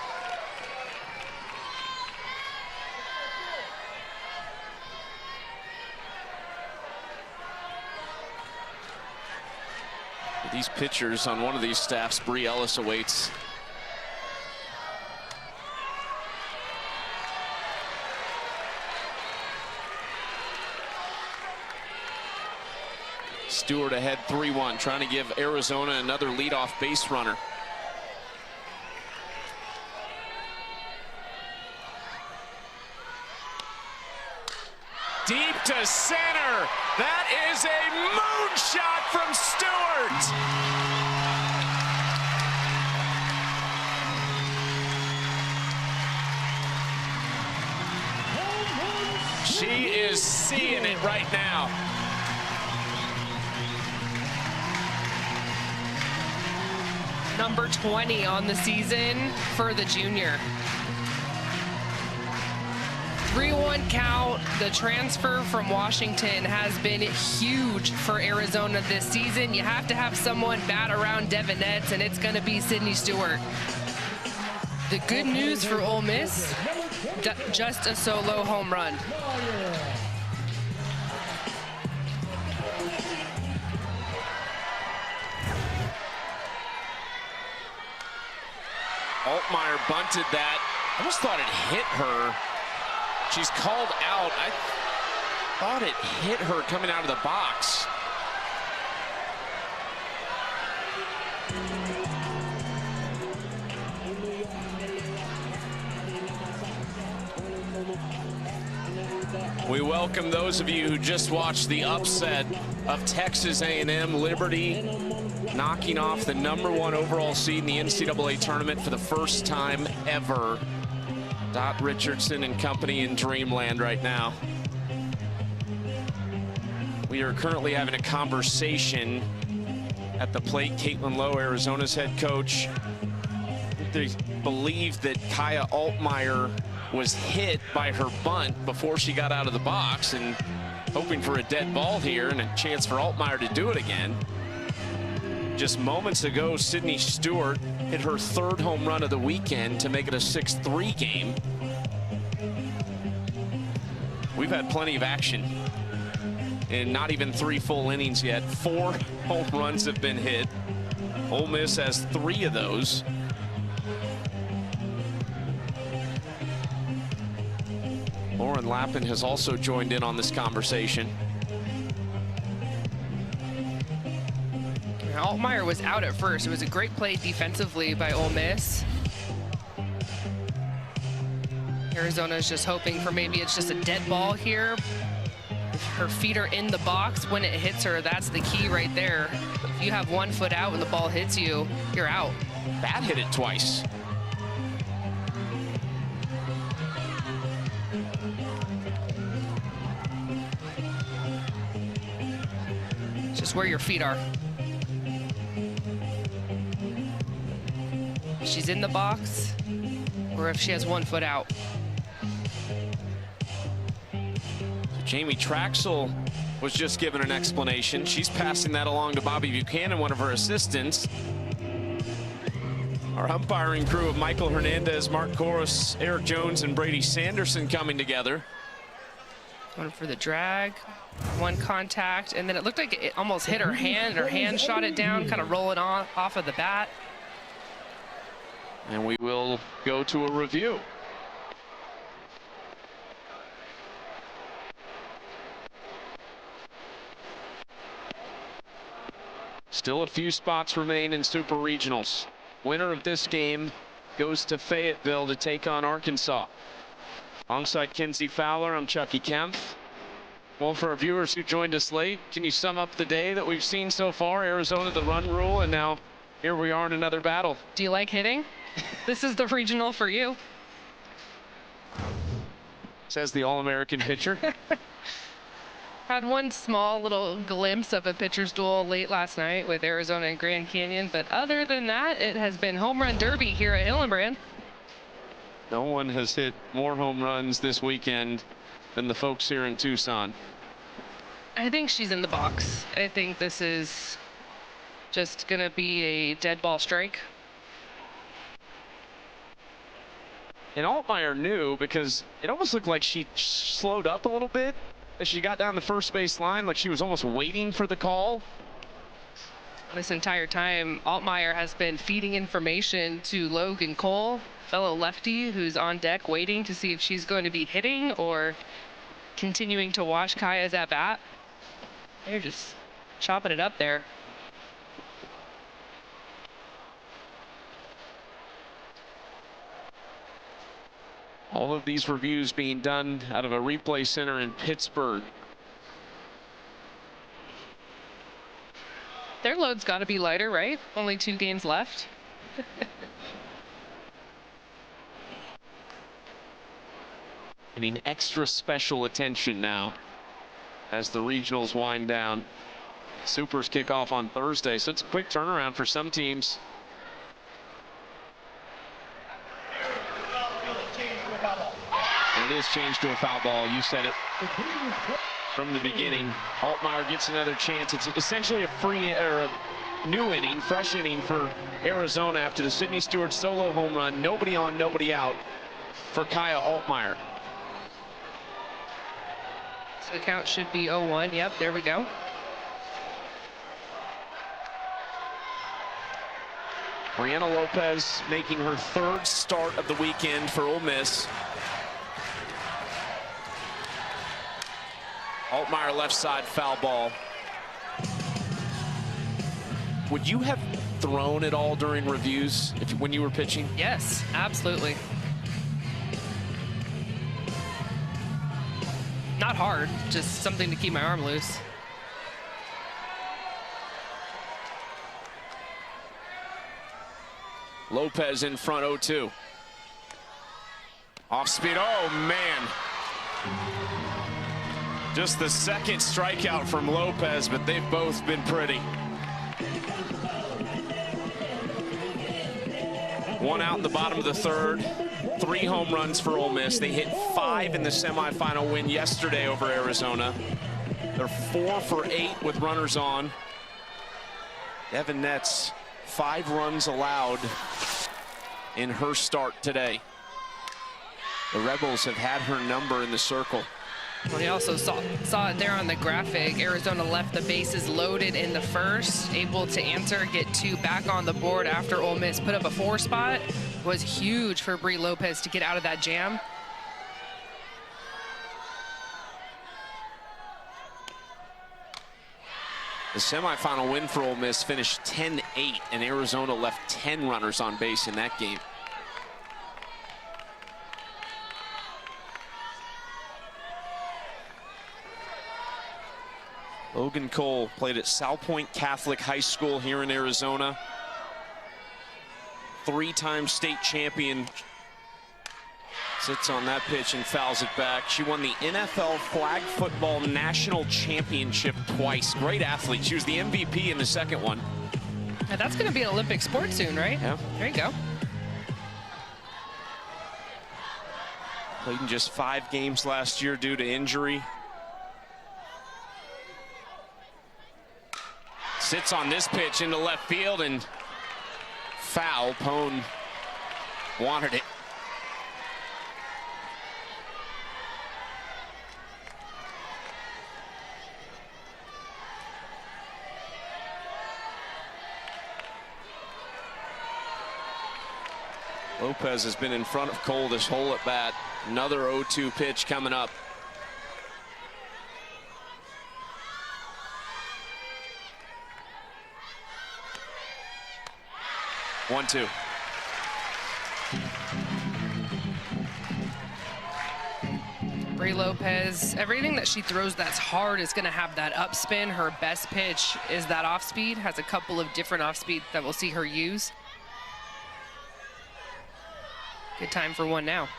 These pitchers on one of these staffs, Bree Ellis, awaits. Stewart ahead 3-1, trying to give Arizona another leadoff base runner. Deep to center. That is a moonshot from Stewart. She is seeing it right now. Number 20 on the season for the junior. 3-1 count. The transfer from Washington has been huge for Arizona this season. You have to have someone bat around Devin Nets, and it's going to be Sydney Stewart. The good news for Ole Miss, just a solo home run. Altmaier bunted that. I almost thought it hit her. She's called out. I thought it hit her coming out of the box. We welcome those of you who just watched the upset of Texas A&M Liberty, knocking off the #1 overall seed in the NCAA tournament for the first time ever. Dot Richardson and company in dreamland right now. We are currently having a conversation at the plate. Caitlin Lowe, Arizona's head coach. They believe that Kaya Altmaier was hit by her bunt before she got out of the box, and hoping for a dead ball here and a chance for Altmaier to do it again. Just moments ago, Sydney Stewart hit her 3rd home run of the weekend to make it a 6-3 game. We've had plenty of action, and not even 3 full innings yet. 4 home runs have been hit. Ole Miss has 3 of those. Lauren Lappin has also joined in on this conversation. Altmaier was out at first. It was a great play defensively by Ole Miss. Arizona's just hoping for maybe it's just a dead ball here. If her feet are in the box when it hits her, that's the key right there. If you have 1 foot out when the ball hits you, you're out. Bat hit it twice. It's just where your feet are. If she's in the box, or if she has 1 foot out. Jamie Traxel was just given an explanation. She's passing that along to Bobby Buchanan, one of her assistants. Our umpiring crew of Michael Hernandez, Mark Corus, Eric Jones, and Brady Sanderson coming together. One for the drag, 1 contact, and then it looked like it almost hit her hand. Her hand shot it down, kind of rolling off of the bat. And we will go to a review. Still a few spots remain in Super Regionals. Winner of this game goes to Fayetteville to take on Arkansas. Alongside Kinsey Fowler, I'm Chucky Kempf. Well, for our viewers who joined us late, can you sum up the day that we've seen so far? Arizona, the run rule, and now here we are in another battle. Do you like hitting? This is the regional for you. Says the All-American pitcher. Had 1 small little glimpse of a pitcher's duel late last night with Arizona and Grand Canyon, but other than that, it has been home run derby here at Hillenbrand. No one has hit more home runs this weekend than the folks here in Tucson. I think she's in the box. I think this is just going to be a dead ball strike. And Altmaier knew, because it almost looked like she slowed up a little bit as she got down the first base line, like she was almost waiting for the call. This entire time, Altmaier has been feeding information to Logan Cole, fellow lefty, who's on deck waiting to see if she's going to be hitting or continuing to watch Kaya's at bat. They're just chopping it up there. All of these reviews being done out of a replay center in Pittsburgh. Their load's got to be lighter, right? Only 2 games left. Getting extra special attention now as the regionals wind down. Supers kick off on Thursday, so it's a quick turnaround for some teams. And it is changed to a foul ball. You said it from the beginning. Altmaier gets another chance. It's essentially a free or a new inning, fresh inning for Arizona after the Sydney Stewart solo home run. Nobody on, nobody out for Kaya Altmaier. So the count should be 0-1. Yep, there we go. Brianna Lopez making her 3rd start of the weekend for Ole Miss. Altmaier left side foul ball. Would you have thrown it all during reviews when you were pitching? Yes, absolutely. Not hard, just something to keep my arm loose. Lopez in front 0-2. Off speed, oh man. Just the 2nd strikeout from Lopez, but they've both been pretty. 1 out in the bottom of the 3rd. 3 home runs for Ole Miss. They hit 5 in the semifinal win yesterday over Arizona. They're 4 for 8 with runners on. Devin Netz, 5 runs allowed in her start today. The Rebels have had her number in the circle. Well, you also saw it there on the graphic. Arizona left the bases loaded in the 1st, able to answer, get 2 back on the board after Ole Miss put up a 4 spot. It was huge for Bri Lopez to get out of that jam. The semifinal win for Ole Miss finished 10-8, and Arizona left 10 runners on base in that game. Logan Cole played at South Point Catholic High School here in Arizona. 3-time state champion. Sits on that pitch and fouls it back. She won the NFL Flag Football National Championship twice. Great athlete. She was the MVP in the 2nd one. Now that's going to be an Olympic sport soon, right? Yeah. There you go. Played in just 5 games last year due to injury. Sits on this pitch into left field and foul. Pone wanted it. Lopez has been in front of Cole this whole at bat. Another 0-2 pitch coming up. One-two. Bri Lopez, everything that she throws that's hard is going to have that upspin. Her best pitch is that off speed. Has a couple of different off speed that we'll see her use. Good time for one now.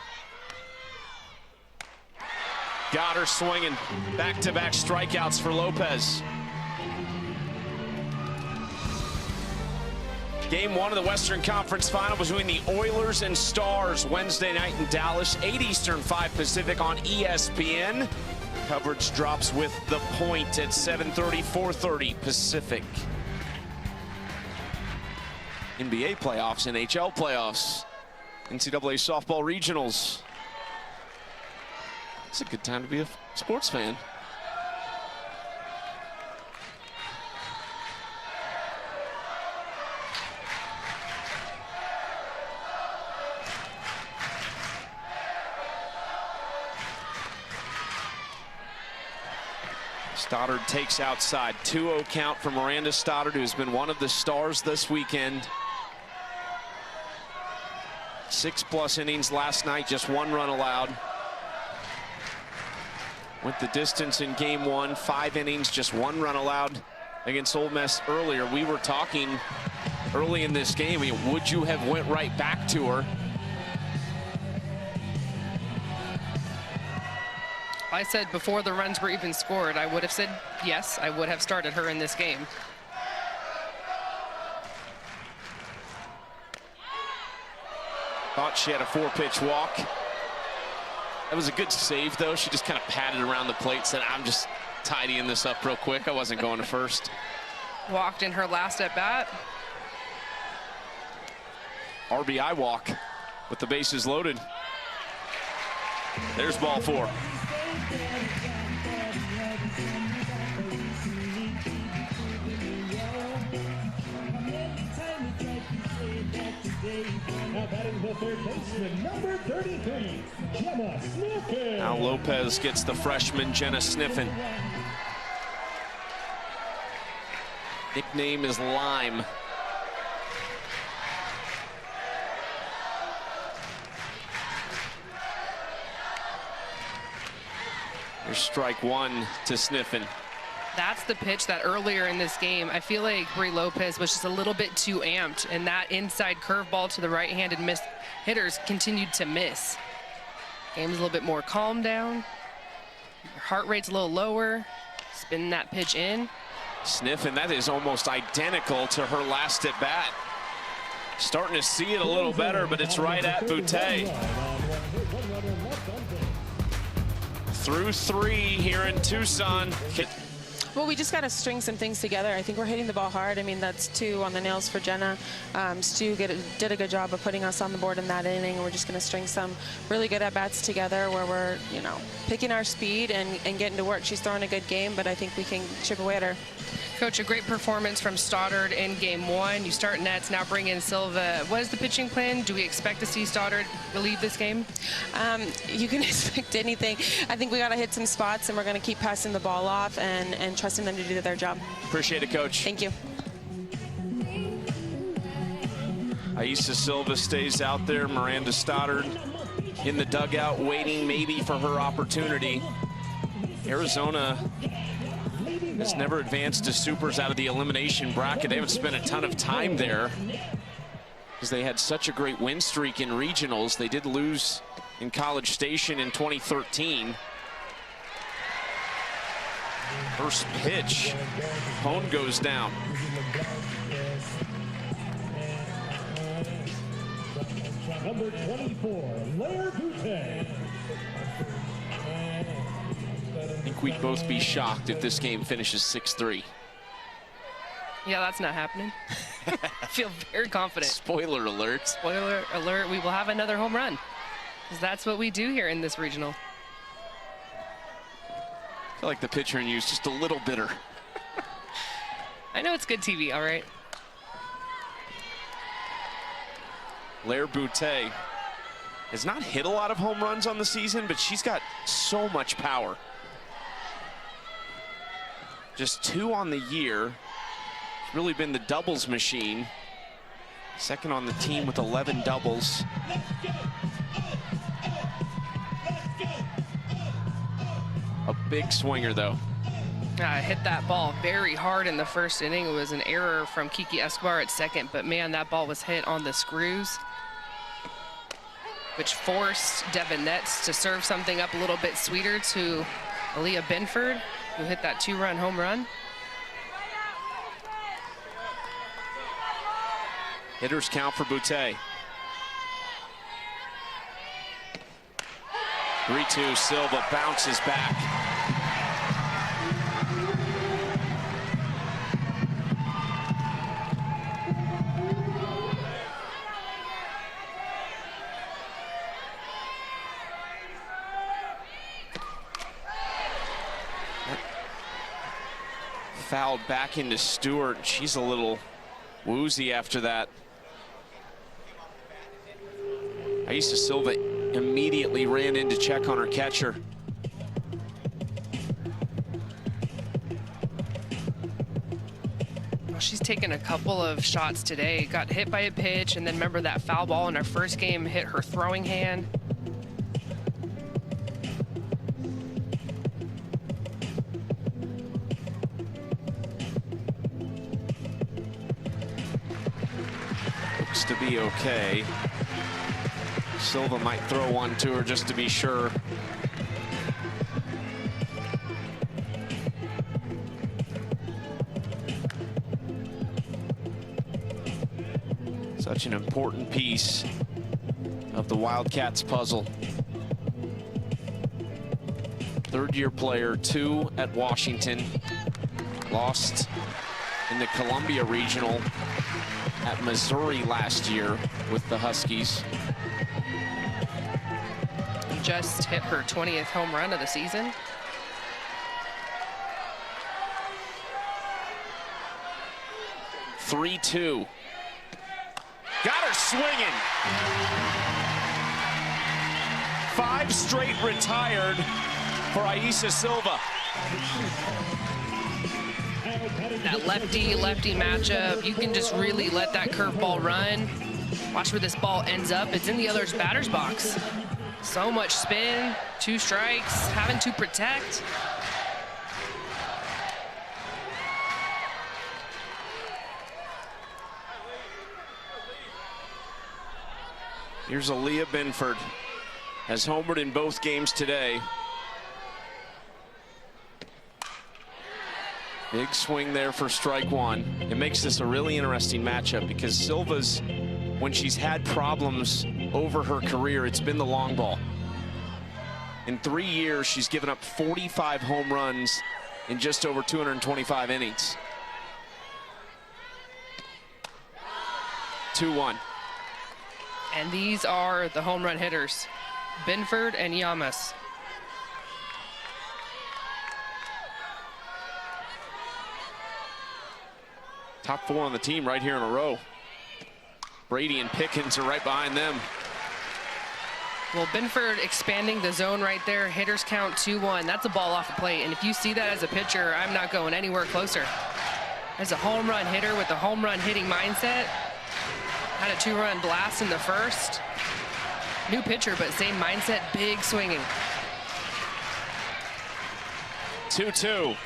Got her swinging. Back-to-back strikeouts for Lopez. Game 1 of the Western Conference Final between the Oilers and Stars Wednesday night in Dallas, 8 Eastern, 5 Pacific on ESPN. Coverage drops with The Point at 7:30, 4:30 Pacific. NBA playoffs, NHL playoffs, NCAA softball regionals. It's a good time to be a sports fan. Stoddard takes outside. 2-0 count for Miranda Stoddard, who's been one of the stars this weekend. 6+ innings last night, just 1 run allowed. Went the distance in game 1, 5 innings, just 1 run allowed against Ole Miss earlier. We were talking early in this game, would you have went right back to her? I said before the runs were even scored, I would have said yes, I would have started her in this game. Thought she had a 4-pitch walk. That was a good save, though. She just kind of patted around the plate, said, I'm just tidying this up real quick. I wasn't going to first. Walked in her last at bat. RBI walk with the bases loaded. There's ball 4. Now batting the third baseman, number 33, Jenna Sniffen. Now Lopez gets the freshman Jenna Sniffen. Nickname is Lime. There's strike 1 to Sniffen. That's the pitch that earlier in this game, I feel like Brie Lopez was just a little bit too amped, and that inside curveball to the right-handed hitters continued to miss. Game's a little bit more calmed down. Her heart rate's a little lower. Spinning that pitch in. Sniffen, that is almost identical to her last at bat. Starting to see it a little better, but it's right at Boutte. Through 3 here in Tucson. Well, we just got to string some things together. I think we're hitting the ball hard. I mean, that's 2 on the nails for Jenna. Stu did a good job of putting us on the board in that inning. We're just going to string some really good at-bats together where we're, you know, picking our speed and getting to work. She's throwing a good game, but I think we can chip away at her. Coach, a great performance from Stoddard in game 1. You start Nets, now bring in Silva. What is the pitching plan? Do we expect to see Stoddard relieve this game? You can expect anything. I think we got to hit some spots, and we're going to keep passing the ball off and trusting them to do their job. Appreciate it, Coach. Thank you. Aisa Silva stays out there. Miranda Stoddard in the dugout waiting maybe for her opportunity. Arizona has never advanced to supers out of the elimination bracket. They haven't spent a ton of time there because they had such a great win streak in regionals. They did lose in College Station in 2013. First pitch, Hone goes down. Number 24, Lair Boutte. I think we'd both be shocked if this game finishes 6-3. Yeah, that's not happening. I feel very confident. Spoiler alert. Spoiler alert, we will have another home run. Because that's what we do here in this regional. I feel like the pitcher in you is just a little bitter. I know it's good TV, all right? Lair Boutte has not hit a lot of home runs on the season, but she's got so much power. Just 2 on the year. She's really been the doubles machine. Second on the team with 11 doubles. A big swinger, though. I hit that ball very hard in the first inning. It was an error from Kiki Escobar at second, but man, that ball was hit on the screws, which forced Devin Netz to serve something up a little bit sweeter to Aaliyah Binford, who hit that 2-run home run. Hitters count for Boutte. 3-2, Silva bounces back. Fouled back into Stewart. She's a little woozy after that. Aisa Silva immediately ran in to check on her catcher. taken a couple of shots today. Got hit by a pitch, and then remember that foul ball in our first game hit her throwing hand. Looks to be okay. Silva might throw one to her just to be sure. Such an important piece of the Wildcats puzzle. Third-year player, 2 at Washington. Lost in the Columbia Regional at Missouri last year with the Huskies. Just hit her 20th home run of the season. (3-2). Got her swinging. 5 straight retired for Aisha Silva. That lefty-lefty matchup, you can just really let that curveball run. Watch where this ball ends up. It's in the other's batter's box. So much spin, 2 strikes, having to protect. Here's Aaliyah Binford. Has homered in both games today. Big swing there for strike 1. It makes this a really interesting matchup because Silva's, when she's had problems over her career, it's been the long ball. In 3 years, she's given up 45 home runs in just over 225 innings. 2-1. And these are the home run hitters, Binford and Yamas. Top 4 on the team right here in a row. Brady and Pickens are right behind them. Well, Binford expanding the zone right there. Hitters count 2-1. That's a ball off the plate. And if you see that as a pitcher, I'm not going anywhere closer. As a home run hitter with a home run hitting mindset. Had a 2-run blast in the first. New pitcher, but same mindset, big swinging. 2-2.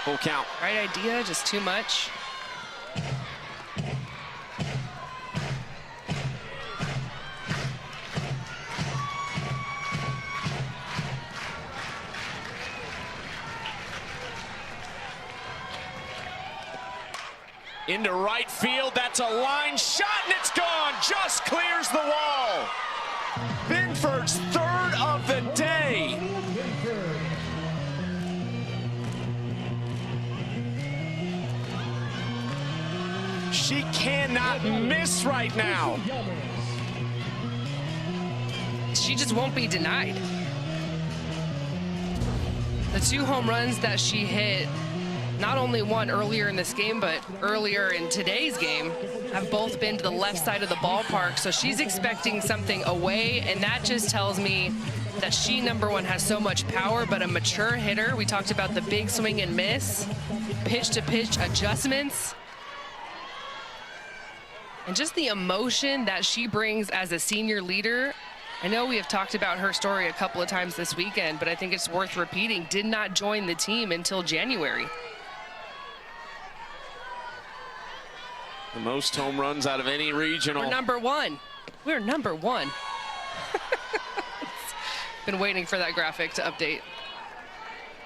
Full count. Right idea, just too much. Into right field, that's a line shot, and it's gone. Just clears the wall. Binford's 3rd of the day. She cannot miss right now. She just won't be denied. The 2 home runs that she hit, not only one earlier in this game, but earlier in today's game, have both been to the left side of the ballpark. So she's expecting something away, and that just tells me that she, number 1, has so much power, but a mature hitter. We talked about the big swing and miss, pitch-to-pitch adjustments, and just the emotion that she brings as a senior leader. I know we have talked about her story a couple of times this weekend, but I think it's worth repeating. Did not join the team until January. The most home runs out of any regional. We're number 1. We're number 1. Been waiting for that graphic to update.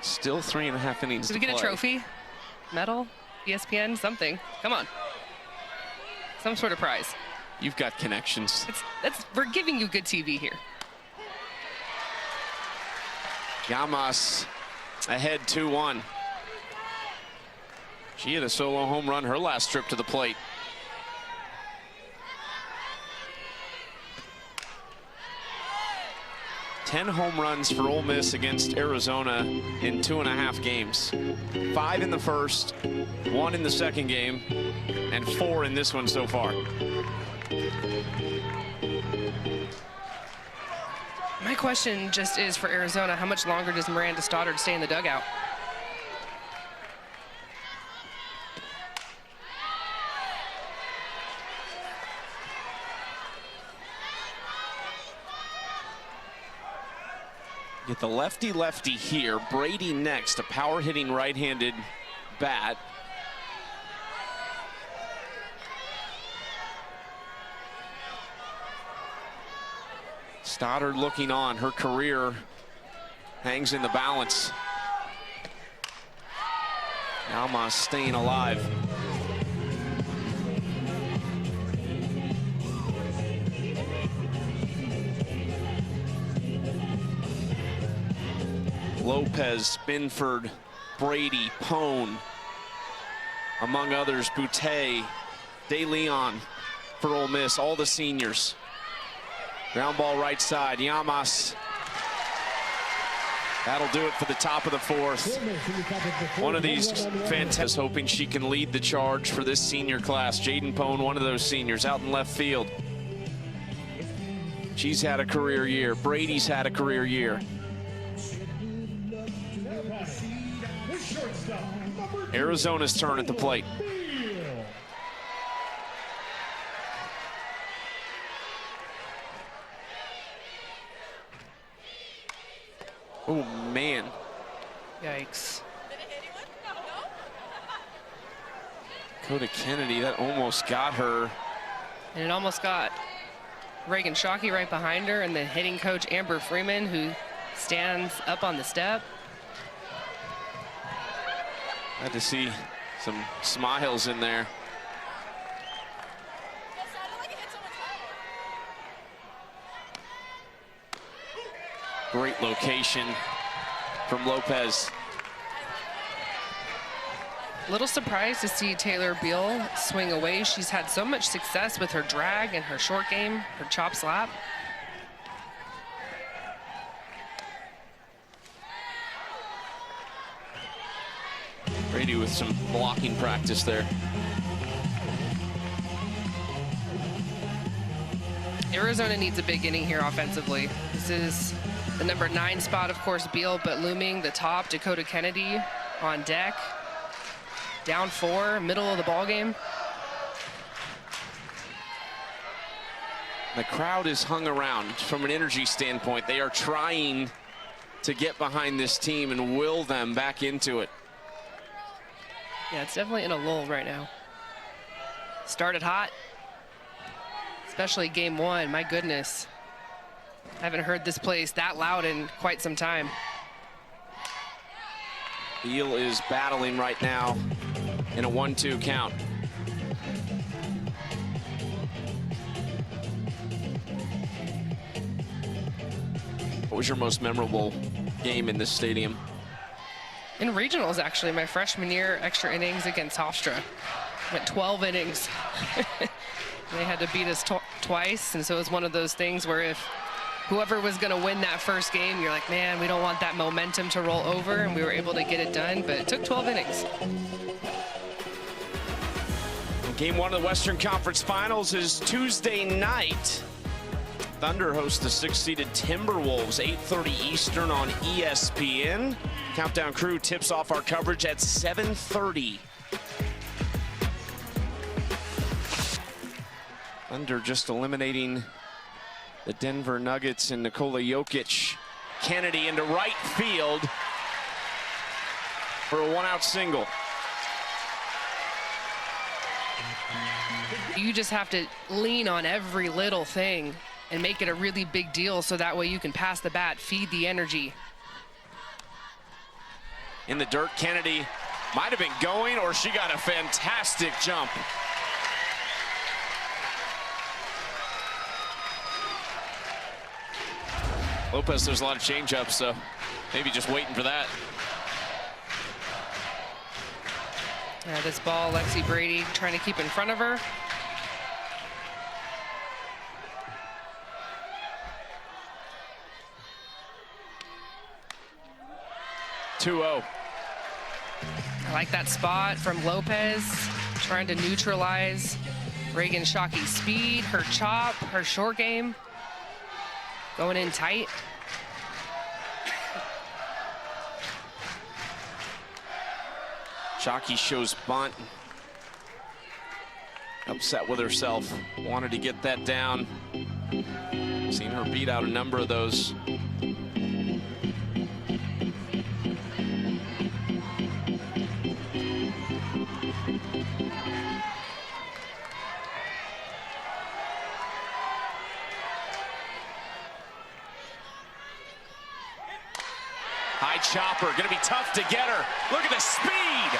Still 3.5 innings Did we get a trophy? Medal? ESPN? Something. Come on. Some sort of prize. You've got connections. We're giving you good TV here. Yamas ahead 2-1. She hit a solo home run her last trip to the plate. Ten home runs for Ole Miss against Arizona in 2.5 games. 5 in the first, 1 in the second game, and 4 in this one so far. My question just is for Arizona, how much longer does Miranda Stoddard stay in the dugout? Get the lefty-lefty here. Brady next, a power-hitting right-handed bat. Stoddard looking on. Her career hangs in the balance. Alma staying alive. Lopez, Binford, Brady, Pone, among others, Boutte, De Leon for Ole Miss, all the seniors. Ground ball right side, Llamas. That'll do it for the top of the fourth. One of these fantastic, hoping she can lead the charge for this senior class. Jaden Pone, one of those seniors, out in left field. She's had a career year. Brady's had a career year. Arizona's turn at the plate. Oh, man. Yikes. Dakota Kennedy, that almost got her. And it almost got Reagan Shockey right behind her, and the hitting coach Amber Freeman, who stands up on the step. Had to see some smiles in there. Great location from Lopez. A little surprised to see Taylor Beal swing away. She's had so much success with her drag and her short game, her chop slap. Brady with some blocking practice there. Arizona needs a big inning here offensively. This is the number 9 spot, of course, Beal, but looming the top, Dakota Kennedy on deck. Down 4, middle of the ball game. The crowd is hung around from an energy standpoint. They are trying to get behind this team and will them back into it. Yeah, it's definitely in a lull right now. Started hot, especially game 1. My goodness. I haven't heard this place that loud in quite some time. Beal is battling right now in a 1-2 count. What was your most memorable game in this stadium? In regionals, actually, my freshman year, extra innings against Hofstra. Went 12 innings. They had to beat us twice, and so it was one of those things where if whoever was going to win that first game, you're like, man, we don't want that momentum to roll over, and we were able to get it done, but it took 12 innings. Game 1 of the Western Conference Finals is Tuesday night. Thunder host the 6-seeded Timberwolves, 8:30 Eastern on ESPN. Countdown Crew tips off our coverage at 7:30. Thunder just eliminating the Denver Nuggets and Nikola Jokic. Kennedy into right field for a 1-out single. You just have to lean on every little thing and make it a really big deal so that way you can pass the bat, feed the energy. In the dirt, Kennedy might have been going, or she got a fantastic jump. Lopez, there's a lot of change-ups, so maybe just waiting for that. Yeah, this ball, Lexi Brady trying to keep in front of her. I like that spot from Lopez, trying to neutralize Reagan Shockey's speed, her chop, her short game. Going in tight. Shockey shows bunt. Upset with herself. Wanted to get that down. Seen her beat out a number of those. High chopper, gonna be tough to get her. Look at the speed.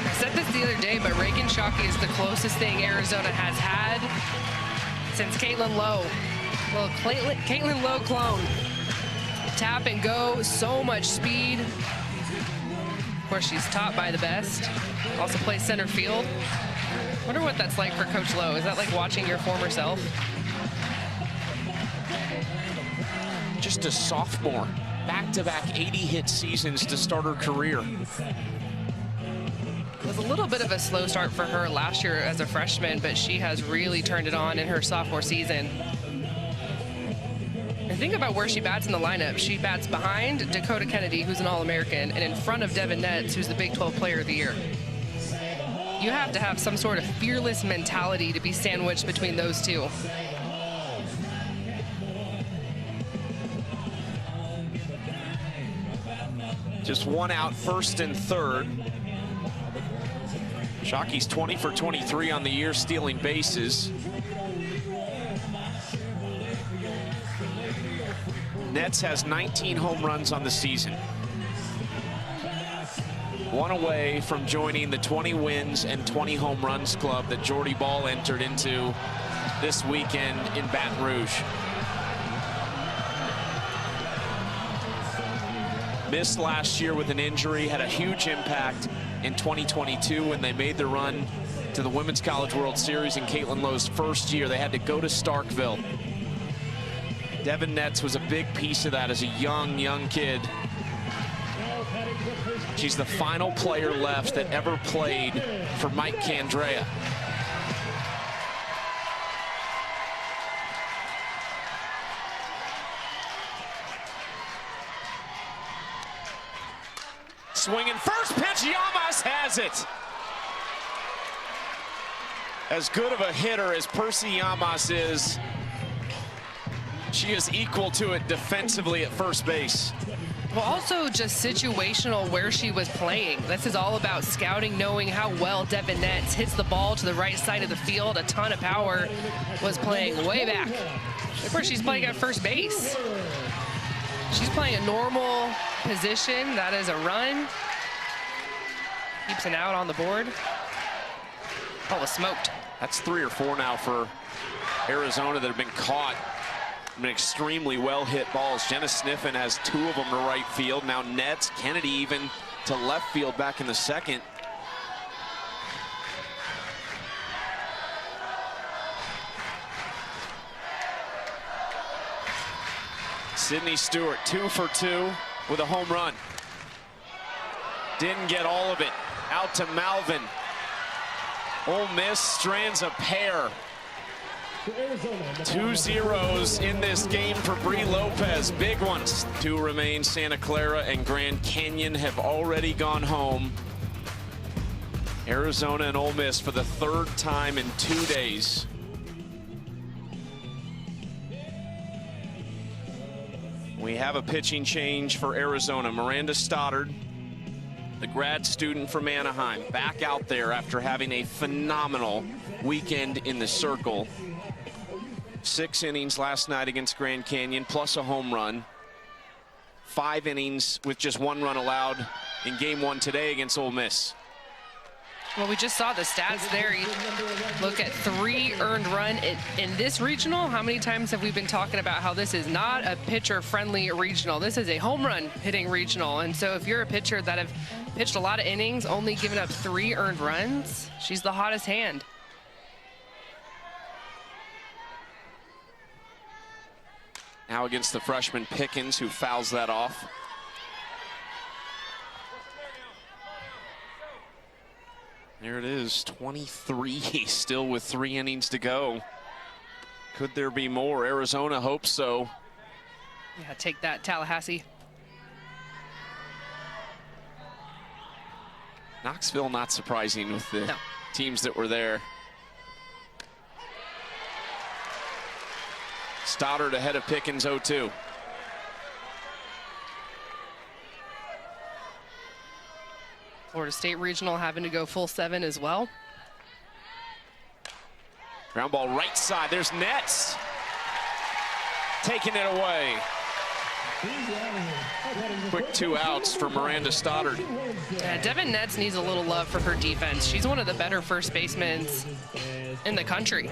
I said this the other day, but Reagan Shockey is the closest thing Arizona has had since Caitlin Lowe. Well, Caitlin Lowe clone. Tap and go, so much speed. Of course, she's taught by the best. Also plays center field. Wonder what that's like for Coach Lowe. Is that like watching your former self? Just a sophomore. Back-to-back 80-hit seasons to start her career. It was a little bit of a slow start for her last year as a freshman, but she has really turned it on in her sophomore season. And think about where she bats in the lineup. She bats behind Dakota Kennedy, who's an All-American, and in front of Devin Netz, who's the Big 12 Player of the Year. You have to have some sort of fearless mentality to be sandwiched between those two. Just one out, first and third. Shockey's 20 for 23 on the year, stealing bases. Netz has 19 home runs on the season. One away from joining the 20 wins and 20 home runs club that Jordy Ball entered into this weekend in Baton Rouge. Missed last year with an injury, had a huge impact in 2022 when they made the run to the Women's College World Series in Caitlin Lowe's first year. They had to go to Starkville. Devin Netz was a big piece of that as a young kid. She's the final player left that ever played for Mike Candrea. Swinging first pitch, Llamas has it. As good of a hitter as Percy Llamas is, she is equal to it defensively at first base. Well, also just situational where she was playing. This is all about scouting, knowing how well Devin Netz hits the ball to the right side of the field. A ton of power, was playing way back. Of course, she's playing at first base. She's playing a normal position. That is a run. Keeps an out on the board. Oh, was smoked. That's 3 or 4 now for Arizona that have been caught. Been extremely well hit balls. Jenna Sniffen has 2 of them to right field. Now Netz, Kennedy even to left field back in the second. Sydney Stewart 2 for 2 with a home run. Didn't get all of it. Out to Malvin. Ole Miss strands a pair. 2 zeros in this game for Bree Lopez. Big ones. 2 remain. Santa Clara and Grand Canyon have already gone home. Arizona and Ole Miss for the 3rd time in 2 days. We have a pitching change for Arizona. Miranda Stoddard, the grad student from Anaheim, back out there after having a phenomenal weekend in the circle. 6 innings last night against Grand Canyon, plus a home run. 5 innings with just 1 run allowed in game 1 today against Ole Miss. Well, we just saw the stats there. You look at 3 earned run in this regional. How many times have we been talking about how this is not a pitcher-friendly regional? This is a home run hitting regional. And so if you're a pitcher that have pitched a lot of innings, only given up 3 earned runs, she's the hottest hand. Now against the freshman Pickens, who fouls that off. There it is, 23, still with 3 innings to go. Could there be more? Arizona hopes so. Yeah, take that, Tallahassee. Knoxville not surprising with the teams that were there. Stoddard ahead of Pickens 0-2. Florida State Regional having to go full 7 as well. Ground ball right side. There's Nets. Taking it away. Quick 2 outs for Miranda Stoddard. Yeah, Devin Nets needs a little love for her defense. She's one of the better first basemen in the country.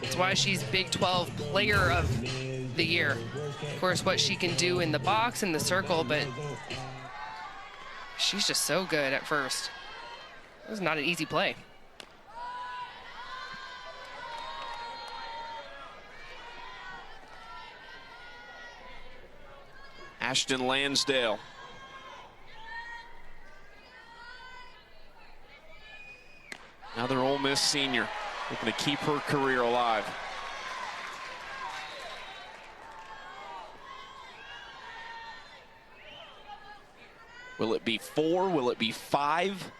That's why she's Big 12 Player of the Year. Of course, what she can do in the box, in the circle, but she's just so good at first. It was not an easy play. Ashton Lansdale. Another Ole Miss senior looking to keep her career alive. Will it be 4? Will it be 5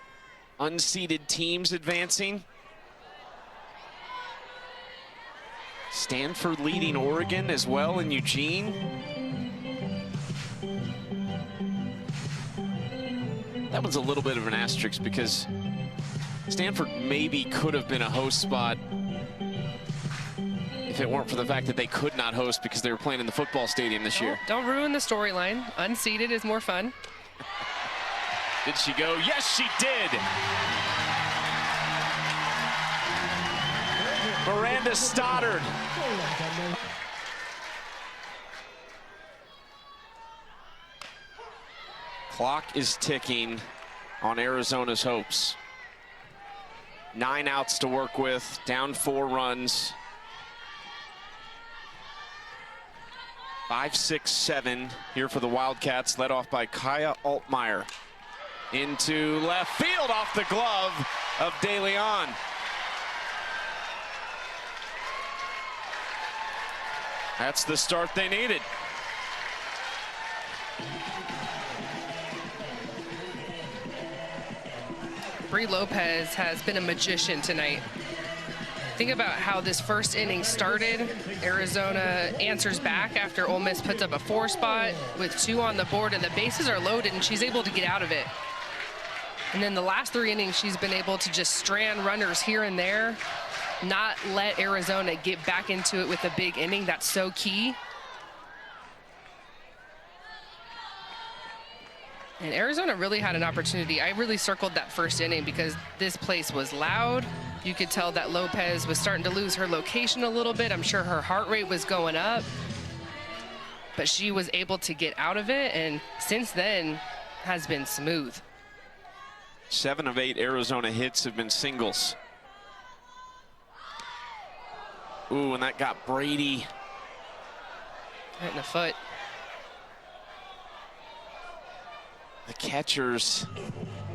unseeded teams advancing? Stanford leading Oregon as well in Eugene. That one's a little bit of an asterisk because Stanford maybe could have been a host spot if it weren't for the fact that they could not host because they were playing in the football stadium this year. Don't ruin the storyline. Unseeded is more fun. Did she go? Yes, she did. Miranda Stoddard. Clock is ticking on Arizona's hopes. 9 outs to work with, down 4 runs. 5, 6, 7 here for the Wildcats, led off by Kaya Altmaier. Into left field off the glove of De Leon. That's the start they needed. Bree Lopez has been a magician tonight. Think about how this first inning started. Arizona answers back after Ole Miss puts up a 4 spot with 2 on the board, and the bases are loaded, and she's able to get out of it. And then the last 3 innings, she's been able to just strand runners here and there, not let Arizona get back into it with a big inning. That's so key. And Arizona really had an opportunity. I really circled that first inning because this place was loud. You could tell that Lopez was starting to lose her location a little bit. I'm sure her heart rate was going up. But she was able to get out of it, and since then has been smooth. 7 of 8 Arizona hits have been singles. Ooh, and that got Brady Right in the foot. The catchers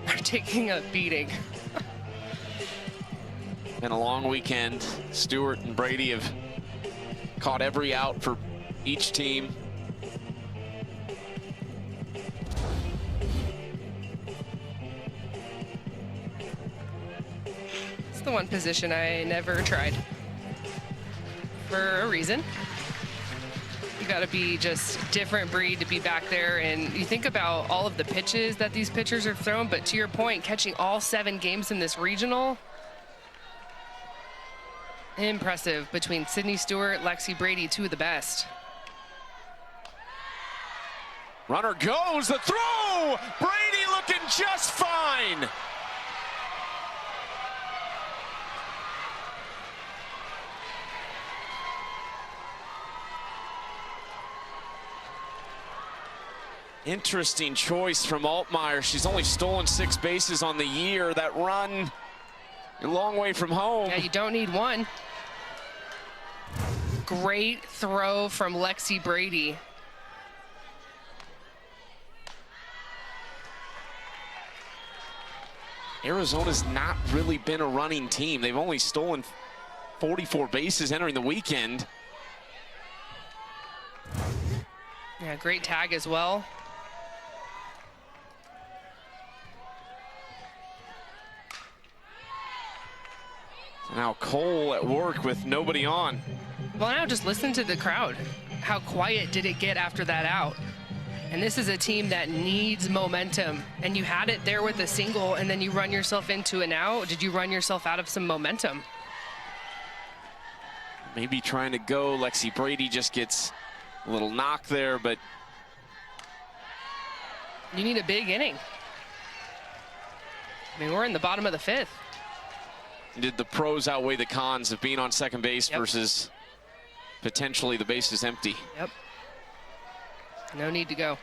are taking a beating. Been a long weekend. Stewart and Brady have caught every out for each team. It's the one position I never tried. For a reason. You got to be just different breed to be back there, and you think about all of the pitches that these pitchers are thrown, but to your point, catching all 7 games in this regional, impressive. Between Sydney Stewart, Lexi Brady, 2 of the best. Runner goes, the throw! Brady looking just fine. Interesting choice from Altmaier. She's only stolen 6 bases on the year. That run, a long way from home. Yeah, you don't need one. Great throw from Lexi Brady. Arizona's not really been a running team. They've only stolen 44 bases entering the weekend. Yeah, great tag as well. Now Cole at work with nobody on. Well, now just listen to the crowd. How quiet did it get after that out? And this is a team that needs momentum. And you had it there with a single, and then you run yourself into an out. Did you run yourself out of some momentum? maybe trying to go. Lexi Brady just gets a little knock there, but you need a big inning. I mean, we're in the bottom of the 5th. Did the pros outweigh the cons of being on second base versus potentially the bases empty? Yep. No need to go.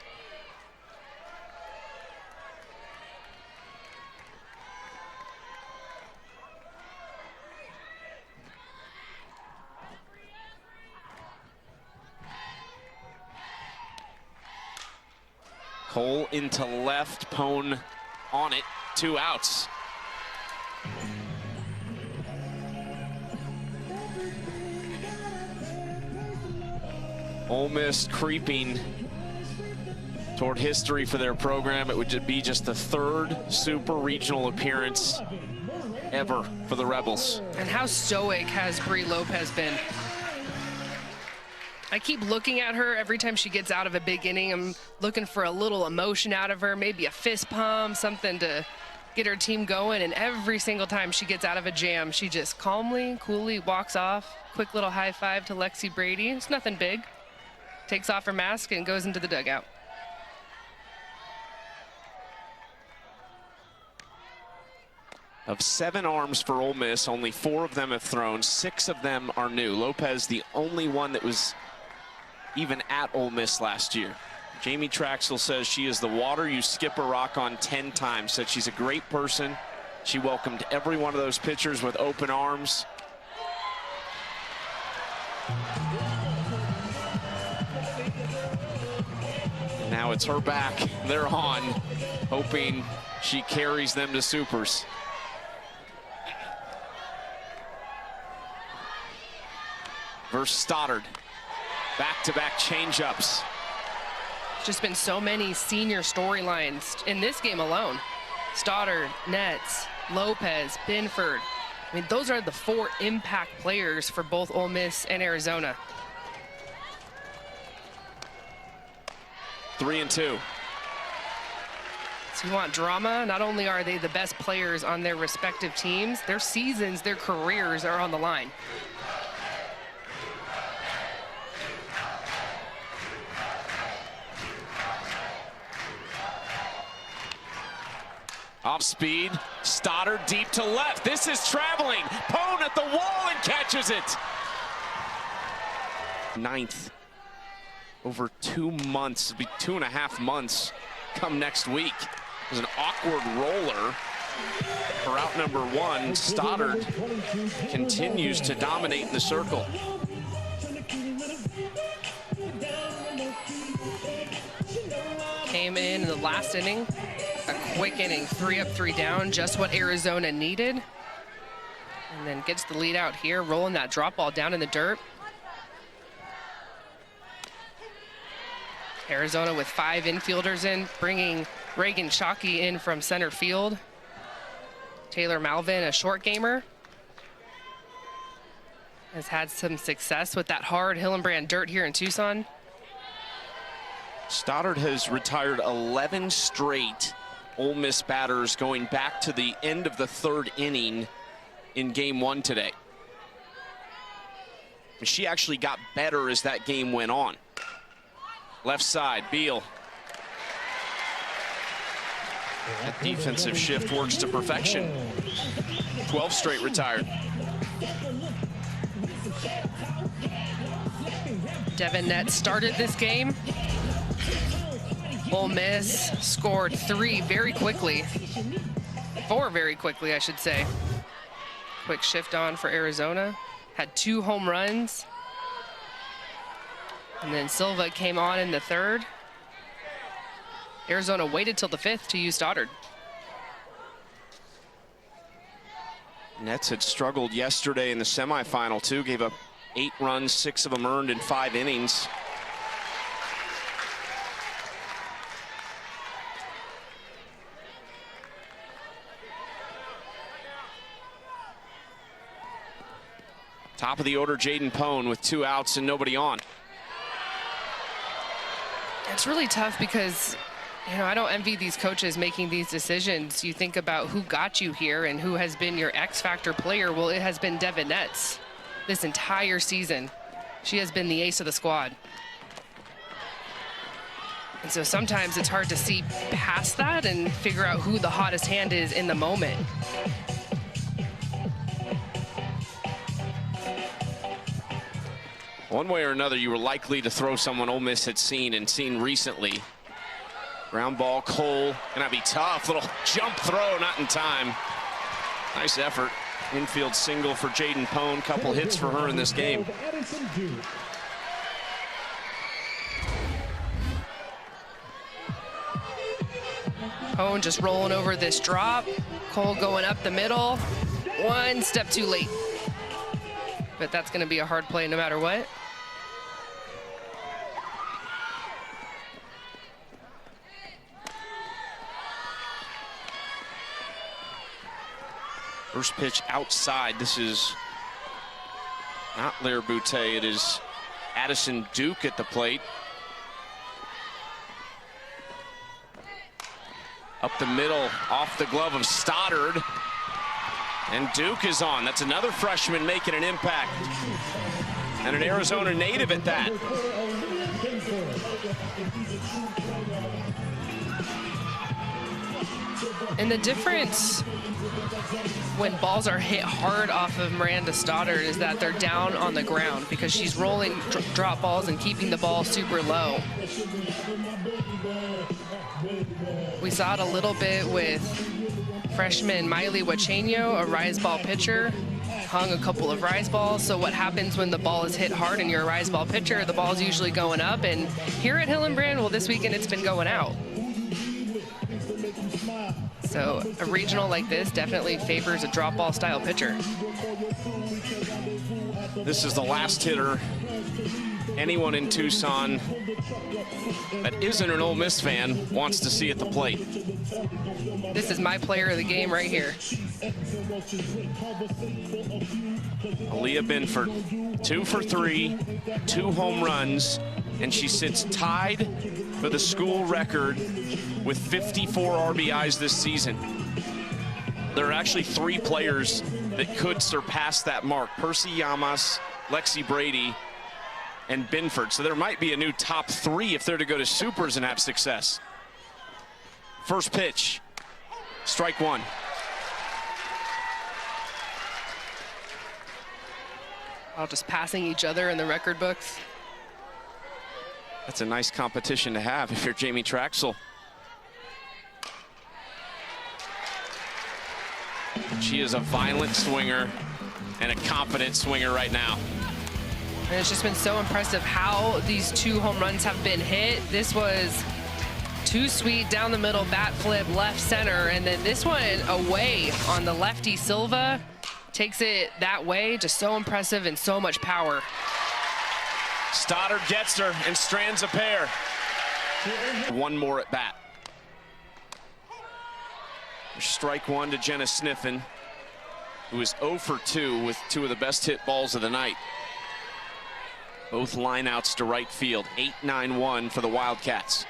Cole into left, Pone on it, 2 outs. Ole Miss creeping toward history for their program. It would be just the 3rd super regional appearance ever for the Rebels. And how stoic has Bri Lopez been? I keep looking at her every time she gets out of a big inning. I'm looking for a little emotion out of her, maybe a fist pump, something to get her team going. And every single time she gets out of a jam, she just calmly, coolly walks off. Quick little high five to Lexi Brady. It's nothing big. Takes off her mask and goes into the dugout. Of 7 arms for Ole Miss, only 4 of them have thrown. 6 of them are new. Lopez, the only one that was even at Ole Miss last year. Jamie Traxel says she is the water you skip a rock on 10 times. Said she's a great person. She welcomed every one of those pitchers with open arms. Now it's her back. They're on, hoping she carries them to supers. Versus Stoddard. Back-to-back change-ups. Just been so many senior storylines in this game alone. Stoddard, Nets, Lopez, Binford. I mean, those are the 4 impact players for both Ole Miss and Arizona. 3-2. So you want drama? Not only are they the best players on their respective teams, their seasons, their careers are on the line. Off speed, Stoddard deep to left. This is traveling. Pone at the wall and catches it. 9th. Over 2 months, it'll be 2.5 months come next week. It was an awkward roller for out number 1. Stoddard continues to dominate in the circle. Came in the last inning. A quick inning, 3 up, 3 down, just what Arizona needed. And then gets the lead out here, rolling that drop ball down in the dirt. Arizona with 5 infielders in, bringing Reagan Shockey in from center field. Taylor Malvin, a short gamer, has had some success with that hard Hillenbrand dirt here in Tucson. Stoddard has retired 11 straight Ole Miss batters going back to the end of the 3rd inning in game 1 today. And she actually got better as that game went on. Left side, Beal. That defensive shift works to perfection. 12 straight retired. Devin Nett started this game. Ole Miss scored 3 very quickly. 4 very quickly, I should say. Quick shift on for Arizona. Had 2 home runs. And then Silva came on in the 3rd. Arizona waited till the 5th to use Stoddard. Nets had struggled yesterday in the semifinal too. Gave up 8 runs, 6 of them earned in 5 innings. Top of the order, Jaden Pone with 2 outs and nobody on. It's really tough because, you know, I don't envy these coaches making these decisions. You think about who got you here and who has been your X factor player. Well, it has been Devin Nets. this entire season, she has been the ace of the squad. And so sometimes it's hard to see past that and figure out who the hottest hand is in the moment. One way or another, you were likely to throw someone Ole Miss had seen recently. Ground ball, Cole, gonna be tough. Little jump throw, not in time. Nice effort. Infield single for Jaden Pone. Couple hits for her in this game. Pone just rolling over this drop. Cole going up the middle. One step too late. But that's gonna be a hard play no matter what. First pitch outside. This is not Lair Boutte. It is Addison Duke at the plate. Up the middle, off the glove of Stoddard. And Duke is on. That's another freshman making an impact. And an Arizona native at that. And the difference when balls are hit hard off of Miranda Stoddard is that they're down on the ground because she's rolling drop balls and keeping the ball super low. We saw it a little bit with freshman Miley Wachenio, a rise ball pitcher, hung a couple of rise balls. So what happens when the ball is hit hard and you're a rise ball pitcher, the ball's usually going up. And here at Hillenbrand, well, this weekend it's been going out. So a regional like this definitely favors a drop ball style pitcher. This is the last hitter anyone in Tucson that isn't an Ole Miss fan wants to see at the plate. This is my player of the game right here. Aaliyah Binford, 2 for 3, 2 home runs, and she sits tied for the school record with 54 RBIs this season. There are actually 3 players that could surpass that mark: Percy Yamas, Lexi Brady, and Binford. So there might be a new top 3 if they're to go to supers and have success. First pitch, strike 1. All just passing each other in the record books. That's a nice competition to have if you're Jamie Traxel. She is a violent swinger and a confident swinger right now. And it's just been so impressive how these 2 home runs have been hit. This was too sweet, down the middle, bat flip, left center, and then this one away on the lefty. Silva takes it that way. Just so impressive and so much power. Stoddard gets her and strands a pair. One more at bat. Strike 1 to Jenna Sniffen, who is 0 for 2 with 2 of the best hit balls of the night. Both lineouts to right field. 8-9-1 for the Wildcats.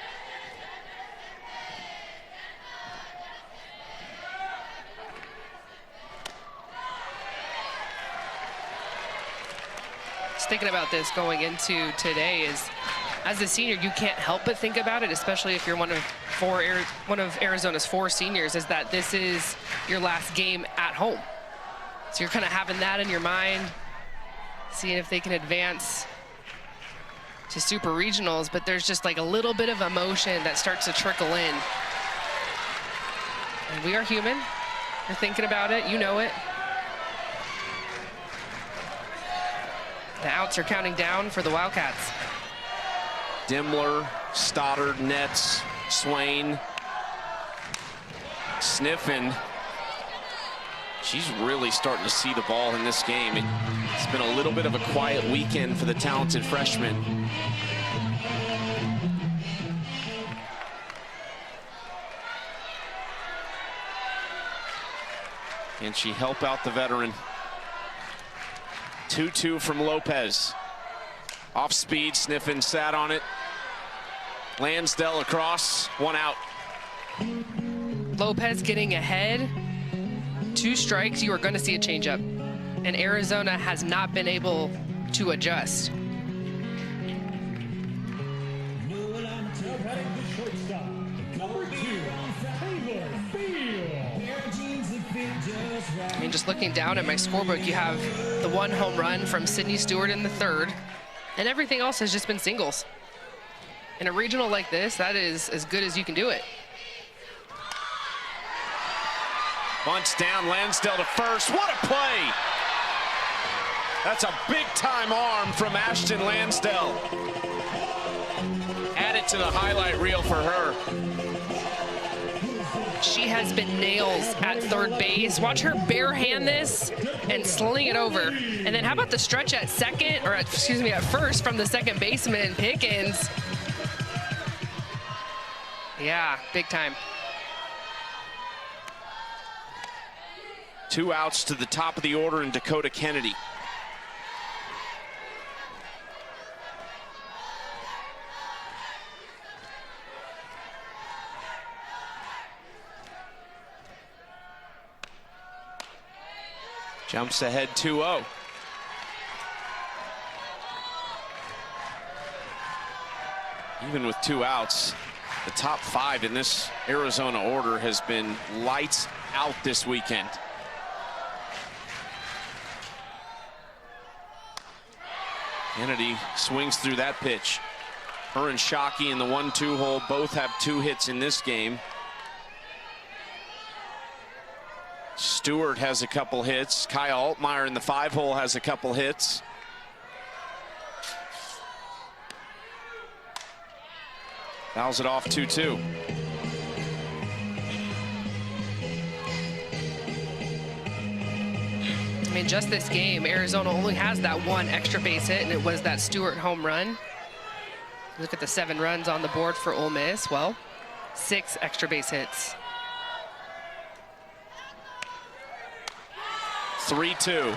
Just thinking about this going into today is, as a senior, you can't help but think about it, especially if you're one of Arizona's 4 seniors, is that this is your last game at home. So you're kind of having that in your mind, seeing if they can advance to super regionals, but there's just like a little bit of emotion that starts to trickle in. And we are human. You're thinking about it, you know it. The outs are counting down for the Wildcats. Dimmler, Stoddard, Netz, Swain, Sniffen. She's really starting to see the ball in this game. It's been a little bit of a quiet weekend for the talented freshman. Can she help out the veteran? 2-2 from Lopez. Off speed, Sniffen sat on it. Lansdell across, 1 out. Lopez getting ahead. 2 strikes, you are going to see a changeup. and Arizona has not been able to adjust. I mean, just looking down at my scorebook, you have the 1 home run from Sydney Stewart in the 3rd, and everything else has just been singles. In a regional like this, that is as good as you can do it. Bunts down, Lansdale to first. What a play! That's a big-time arm from Ashton Lansdale. Add it to the highlight reel for her. She has been nails at 3rd base. Watch her bare hand this and sling it over. And then how about the stretch at second, or excuse me, at first from the second baseman, Pickens. Yeah, big time. 2 outs to the top of the order in Dakota Kennedy. Jumps ahead 2-0. Even with 2 outs, the top 5 in this Arizona order has been lights out this weekend. Kennedy swings through that pitch. Her and Shockey in the 1-2 hole both have 2 hits in this game. Stewart has a couple hits. Kyle Altmaier in the 5 hole has a couple hits. Fouls it off 2-2. I mean, just this game, Arizona only has that 1 extra base hit, and it was that Stewart home run. Look at the 7 runs on the board for Ole Miss. Well, 6 extra base hits. 3-2.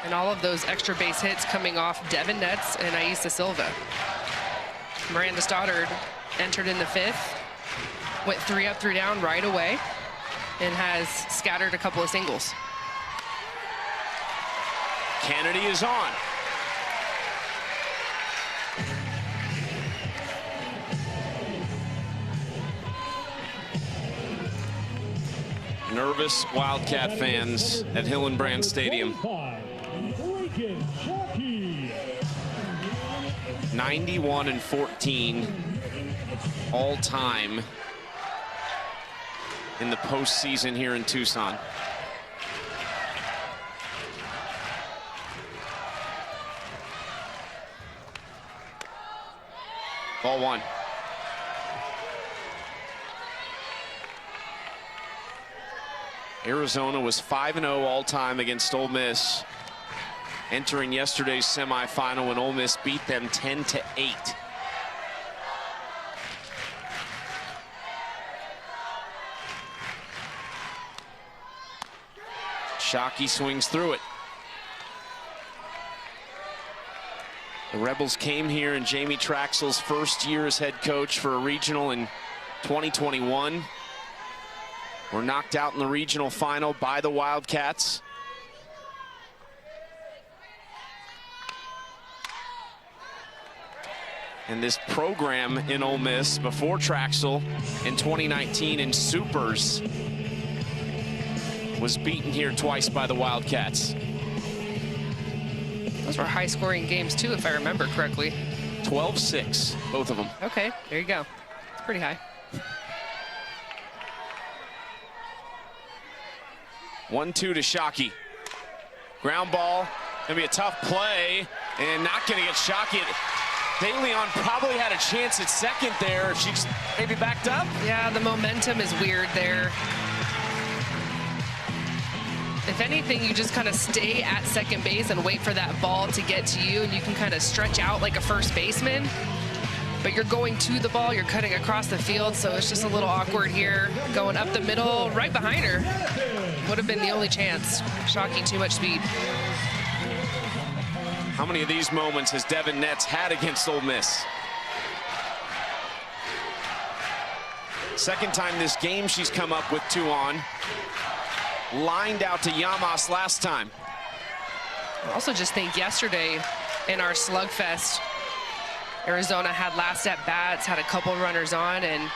And all of those extra base hits coming off Devin Netz and Aisa Silva. Miranda Stoddard entered in the 5th, went 3 up, 3 down right away, and has scattered a couple of singles. Kennedy is on. Nervous Wildcat fans at Hillenbrand Stadium. 91-14 all time in the postseason here in Tucson. Ball 1. Arizona was 5-0 all time against Ole Miss, entering yesterday's semifinal when Ole Miss beat them 10-8. Shockey swings through it. The Rebels came here in Jamie Traxel's first year as head coach for a regional in 2021. Were knocked out in the regional final by the Wildcats. And this program in Ole Miss before Traxel in 2019 in Supers was beaten here twice by the Wildcats. Those were high-scoring games, too, if I remember correctly. 12-6, both of them. Okay, there you go. It's pretty high. 1-2 to Shockey. Ground ball, gonna be a tough play, and not gonna get Shockey. DeLeon probably had a chance at second there if she's maybe backed up. Yeah, the momentum is weird there. If anything, you just kind of stay at second base and wait for that ball to get to you, and you can kind of stretch out like a first baseman. But you're going to the ball, you're cutting across the field, so it's just a little awkward here. Going up the middle, right behind her. Would have been the only chance. Shockey, too much speed. How many of these moments has Devin Netz had against Ole Miss? Second time this game she's come up with 2 on. Lined out to Llamas last time. I also just think yesterday in our slugfest, Arizona had last at bats, had a couple runners on, and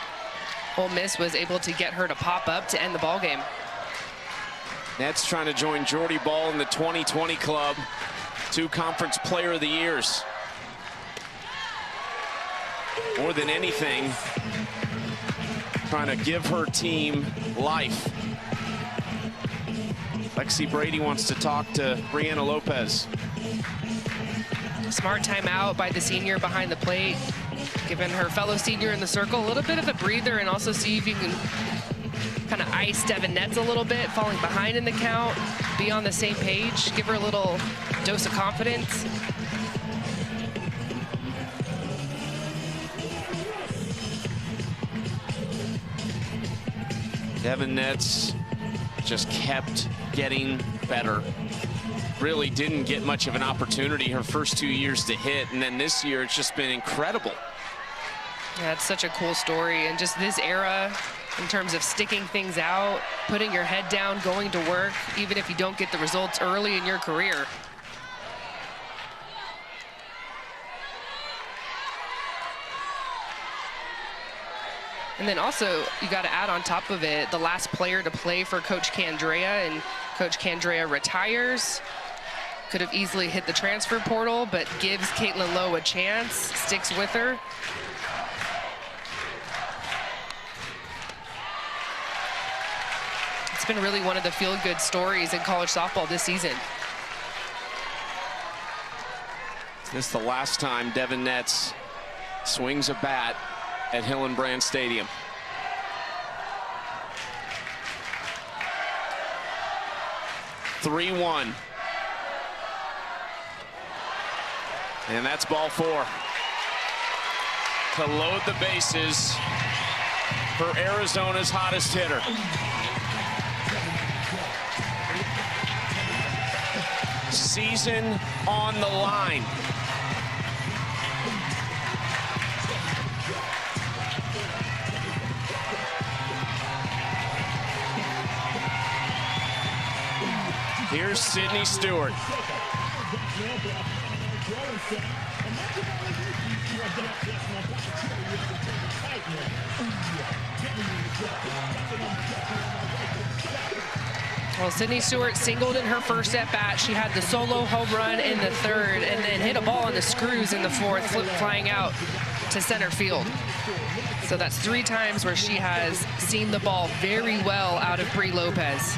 Ole Miss was able to get her to pop up to end the ball game. Nets trying to join Jordy Ball in the 2020 club. 2 Conference Player of the Years. More than anything, trying to give her team life. Lexi Brady wants to talk to Brianna Lopez. Smart timeout by the senior behind the plate, giving her fellow senior in the circle a little bit of a breather, and also see if you can kind of ice Devin Netz a little bit, falling behind in the count, be on the same page, give her a little dose of confidence. Devin Netz just kept getting better. Really didn't get much of an opportunity her first 2 years to hit, and then this year it's just been incredible. Yeah, it's such a cool story, and just this era in terms of sticking things out, putting your head down, going to work, even if you don't get the results early in your career. And then also, you got to add on top of it, the last player to play for Coach Candrea, and Coach Candrea retires. Could have easily hit the transfer portal, but gives Caitlin Lowe a chance, sticks with her. It's been really one of the feel-good stories in college softball this season. This is the last time Devin Netz swings a bat at Hillenbrand Stadium. (3-1). And that's ball 4. To load the bases for Arizona's hottest hitter. Season on the line. Here's Sydney Stewart. Well, Sydney Stewart singled in her first at-bat. She had the solo home run in the third, and then hit a ball on the screws in the fourth, flip flying out to center field. So that's 3 times where she has seen the ball very well out of Bri Lopez.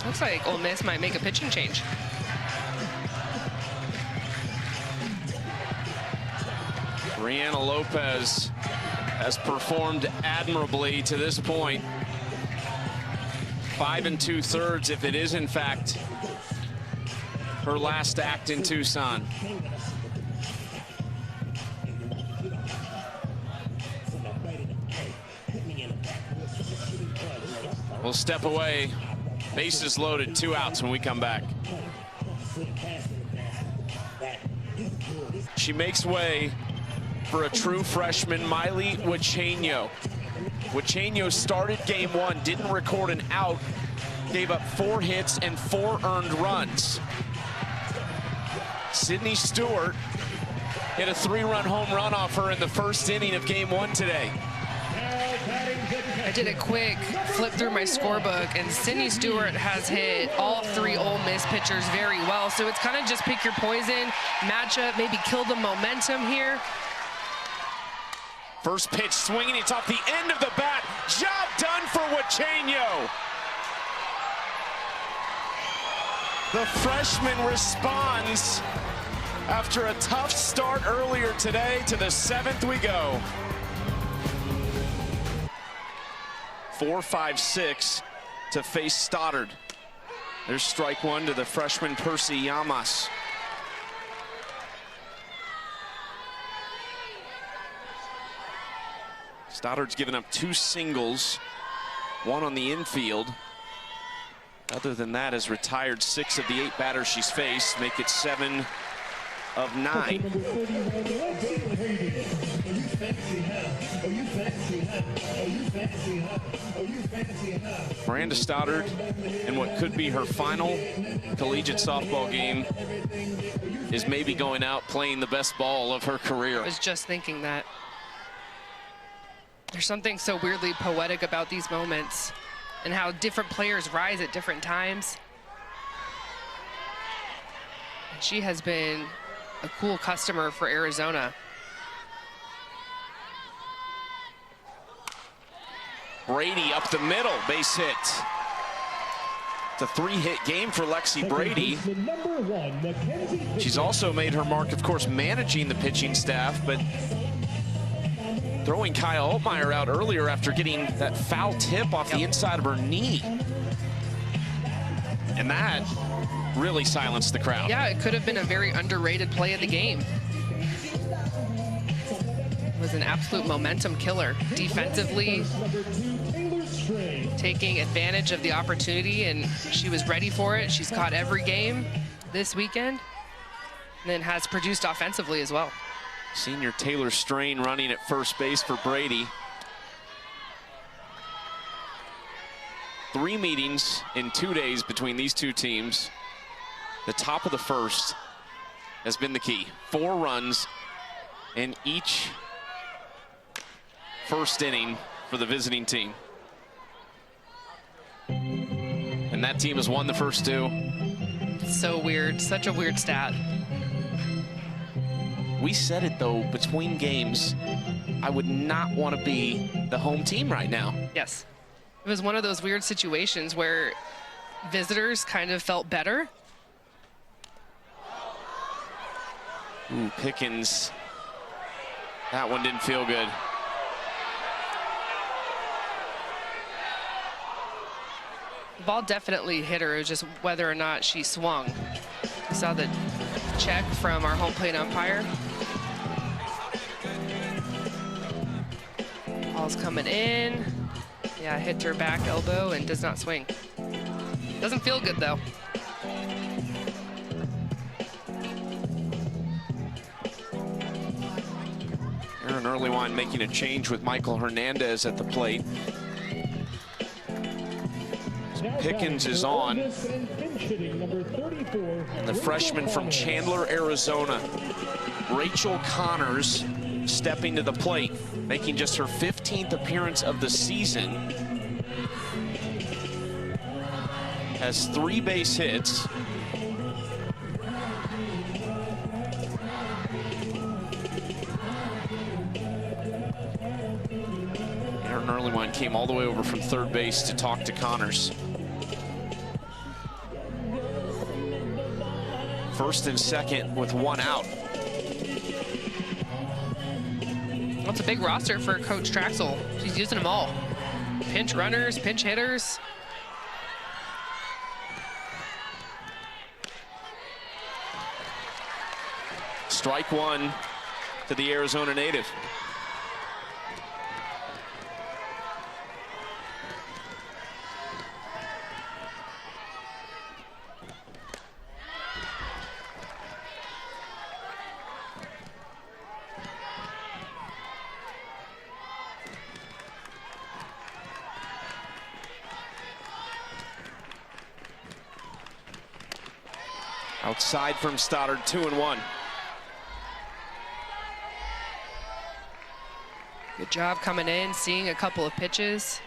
Looks like Ole Miss might make a pitching change. Brianna Lopez has performed admirably to this point. 5 2/3 if it is in fact her last act in Tucson. We'll step away. Bases loaded, 2 outs when we come back. She makes way for a true freshman, Miley Wachenio. Wachenio started game 1, didn't record an out, gave up 4 hits and 4 earned runs. Sydney Stewart hit a 3-run home run off her in the first inning of game 1 today. I did a quick flip through my scorebook, and Sydney Stewart has hit all 3 Ole Miss pitchers very well. So it's kind of just pick your poison, match up, maybe kill the momentum here. First pitch swinging, it's off the end of the bat. Job done for Wachenio. The freshman responds after a tough start earlier today. To the 7th we go. 4-5-6 to face Stoddard. There's strike 1 to the freshman Percy Llamas. Stoddard's given up 2 singles, 1 on the infield. Other than that, has retired 6 of the 8 batters she's faced, make it 7 of 9. Miranda Stoddard in what could be her final collegiate softball game is maybe going out playing the best ball of her career. I was just thinking that. There's something so weirdly poetic about these moments and how different players rise at different times. And she has been a cool customer for Arizona. Brady up the middle, base hit. It's a 3-hit game for Lexi Brady. She's also made her mark, of course, managing the pitching staff, but throwing Kyle Altmaier out earlier after getting that foul tip off the inside of her knee. And that really silenced the crowd. Yeah, it could have been a very underrated play of the game. It was an absolute momentum killer. Defensively, taking advantage of the opportunity, and she was ready for it. She's caught every game this weekend, and then has produced offensively as well. Senior Taylor Strain running at first base for Brady. 3 meetings in 2 days between these two teams. The top of the first has been the key. 4 runs in each first inning for the visiting team. And that team has won the first 2. So weird, such a weird stat. We said it though, between games, I would not want to be the home team right now. Yes. It was one of those weird situations where visitors kind of felt better. Ooh, Pickens. That one didn't feel good. The ball definitely hit her. It was just whether or not she swung. We saw the check from our home plate umpire. Ball's coming in. Yeah, hit her back elbow and does not swing. Doesn't feel good though. Aaron Earlywine making a change with Michael Hernandez at the plate. Pickens is on. And the freshman from Chandler, Arizona, Rachel Connors, stepping to the plate, making just her 15th appearance of the season. Has 3 base hits. Aaron Earlywine came all the way over from third base to talk to Connors. First and second with 1 out. Well, it's a big roster for Coach Traxel. She's using them all. Pinch runners, pinch hitters. Strike 1 to the Arizona native. Outside from Stoddard, 2-1. Good job coming in, seeing a couple of pitches.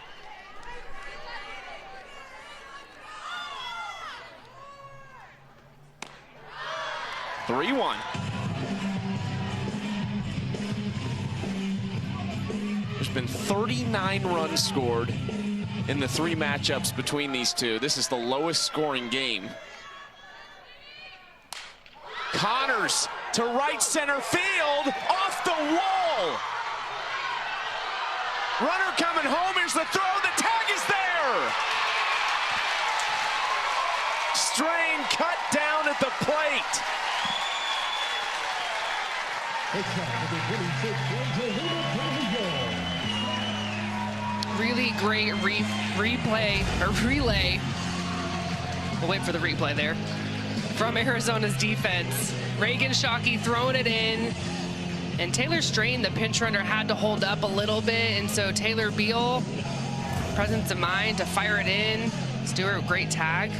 There's been 39 runs scored in the 3 matchups between these two. This is the lowest scoring game. Connors to right center field, off the wall. Runner coming home, here's the throw, the tag is there. Strain cut down at the plate. Really great relay We'll wait for the replay there. From Arizona's defense, Reagan Shockey throwing it in. And Taylor Strain, the pinch runner, had to hold up a little bit. And so Taylor Beal, presence of mind to fire it in. Stewart, great tag.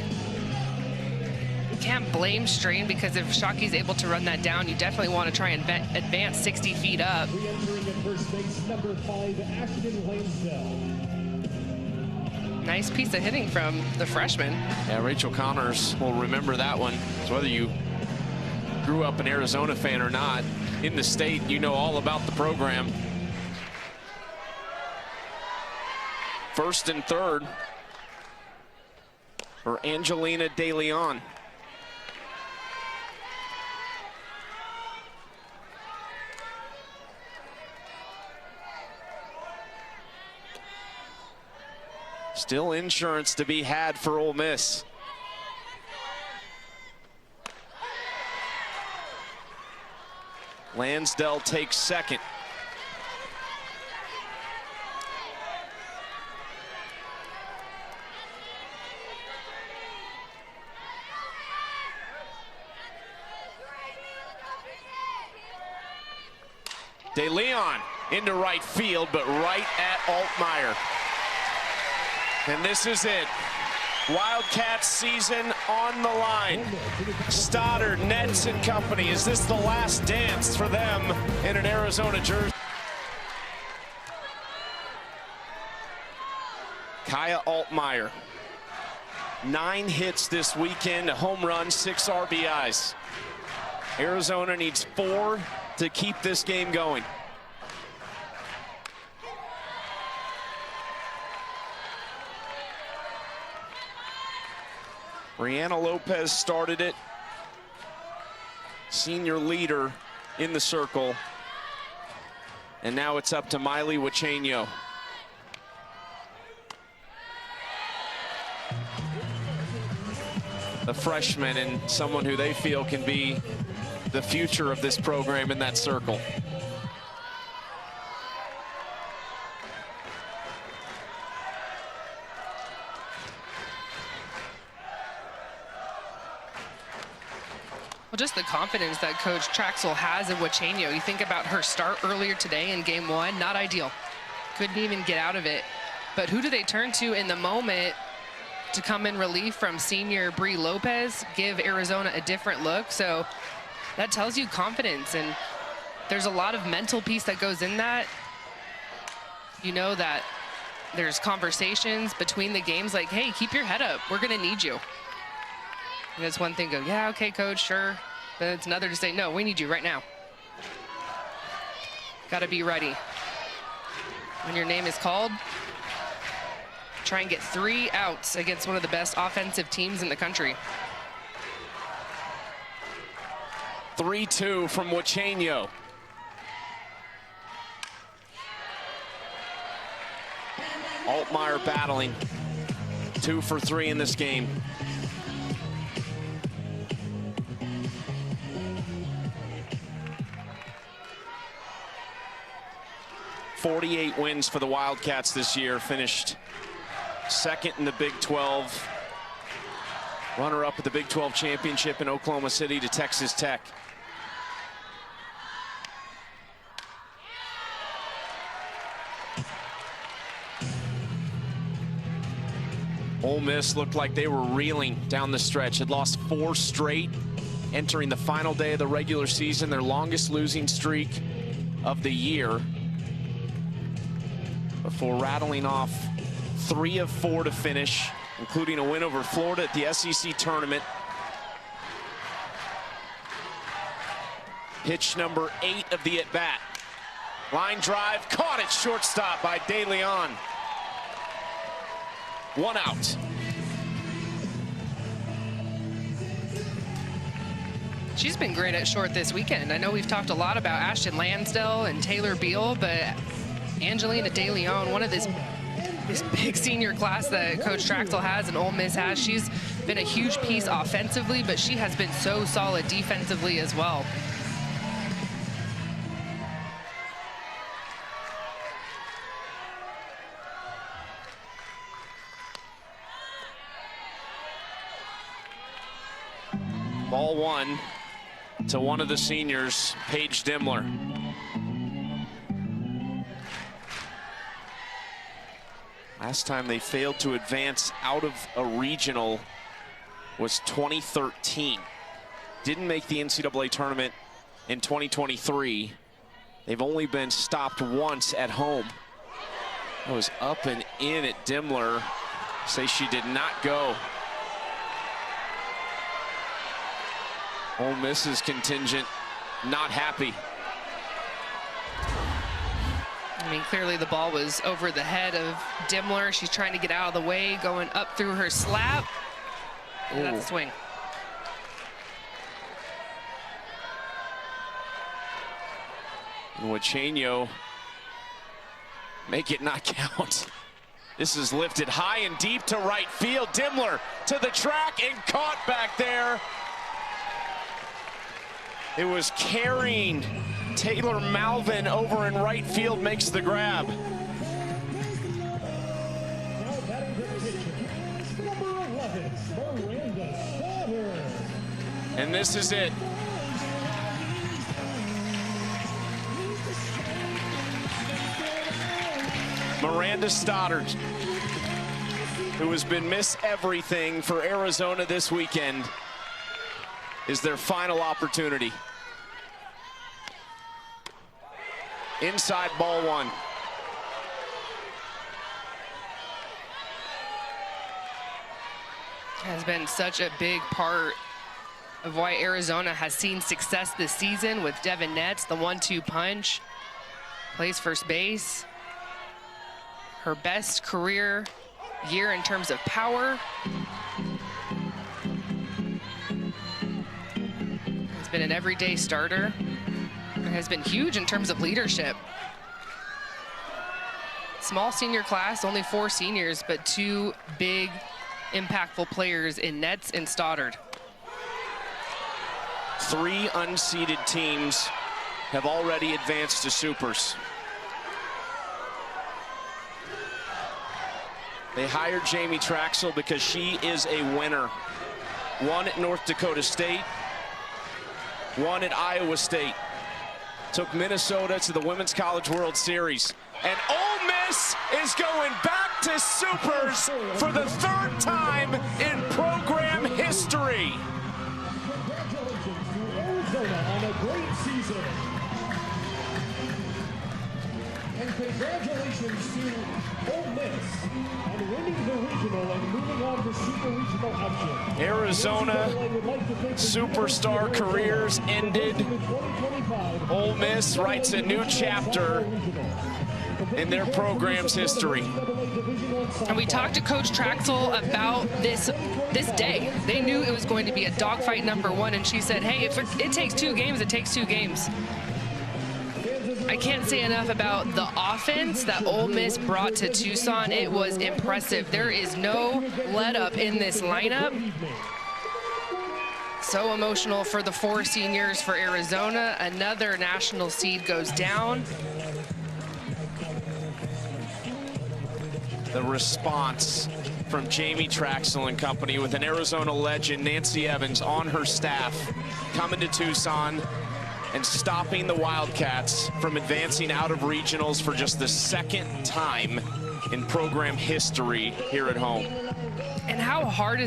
Can't blame Strain, because if Shockey's able to run that down, you definitely want to try and advance 60 feet up. Re-entering at first base, number 5, Ashton Lansdell. Nice piece of hitting from the freshman. Yeah, Rachel Connors will remember that one. So whether you grew up an Arizona fan or not, in the state, you know all about the program. First and third for Angelina De Leon. Still insurance to be had for Ole Miss. Lansdell takes second. De Leon into right field, but right at Altmaier. And this is it. Wildcats season on the line. Stoddard, Nets and company. Is this the last dance for them in an Arizona jersey? Kaya Altmaier. 9 hits this weekend, a home run, 6 RBIs. Arizona needs 4 to keep this game going. Brianna Lopez started it. Senior leader in the circle. And now it's up to Miley Wachenio. The freshman, and someone who they feel can be the future of this program in that circle. Well, just the confidence that Coach Traxel has in Wachenio. You think about her start earlier today in game 1, not ideal. Couldn't even get out of it. But who do they turn to in the moment to come in relief from senior Bri Lopez, give Arizona a different look? So that tells you confidence, and there's a lot of mental piece that goes in that. You know that there's conversations between the games like, hey, keep your head up. We're going to need you. And it's one thing to go, yeah, okay, coach, sure. But it's another to say, no, we need you right now. Got to be ready. When your name is called, try and get 3 outs against one of the best offensive teams in the country. 3-2 from Wachenio. Altmaier battling. 2 for 3 in this game. .48 wins for the Wildcats this year, finished second in the Big 12. Runner-up at the Big 12 championship in Oklahoma City to Texas Tech. Ole Miss looked like they were reeling down the stretch. Had lost 4 straight entering the final day of the regular season, their longest losing streak of the year, before rattling off 3 of 4 to finish, including a win over Florida at the SEC tournament. Pitch number 8 of the at-bat. Line drive, caught at shortstop by De Leon. 1 out. She's been great at short this weekend. I know we've talked a lot about Ashton Lansdell and Taylor Beal, but Angelina De Leon, one of this big senior class that Coach Traxel has and Ole Miss has, she's been a huge piece offensively, but she has been so solid defensively as well. Ball one to one of the seniors, Paige Dimmler. Last time they failed to advance out of a regional was 2013. Didn't make the NCAA tournament in 2023. They've only been stopped once at home. It was up and in at Dimmler. Say she did not go. Ole Miss's contingent not happy. I mean, clearly the ball was over the head of Dimmler. She's trying to get out of the way, going up through her slap. And that's a swing. And Wachenio make it not count. This is lifted high and deep to right field. Dimmler to the track and caught back there. It was carrying Taylor Malvin over in right field, makes the grab. Now batting for pitcher, number 11, Miranda Stoddard. And this is it. Miranda Stoddard, who has been miss everything for Arizona this weekend, is their final opportunity. Inside ball one. Has been such a big part of why Arizona has seen success this season with Devin Netz, the 1-2 punch, plays first base. Her best career year in terms of power. Has been an everyday starter and has been huge in terms of leadership. Small senior class, only 4 seniors, but 2 big, impactful players in Netz and Stoddard. 3 unseeded teams have already advanced to supers. They hired Jamie Traxel because she is a winner. 1 at North Dakota State, 1 at Iowa State. Took Minnesota to the Women's College World Series. And Ole Miss is going back to supers for the 3rd time in program history. Congratulations to Arizona on a great season. And congratulations to Ole Miss on winning the regional and moving on to super regional action. Arizona superstar careers ended. Ole Miss writes a new chapter in their program's history. And we talked to Coach Traxel about this day. They knew it was going to be a dogfight #1, and she said, hey, if it takes 2 games, it takes 2 games. I can't say enough about the offense that Ole Miss brought to Tucson. It was impressive. There is no let up in this lineup. So emotional for the 4 seniors for Arizona. Another national seed goes down. The response from Jamie Traxel and company with an Arizona legend, Nancy Evans, on her staff, coming to Tucson and stopping the Wildcats from advancing out of regionals for just the 2nd time in program history here at home. And how hard is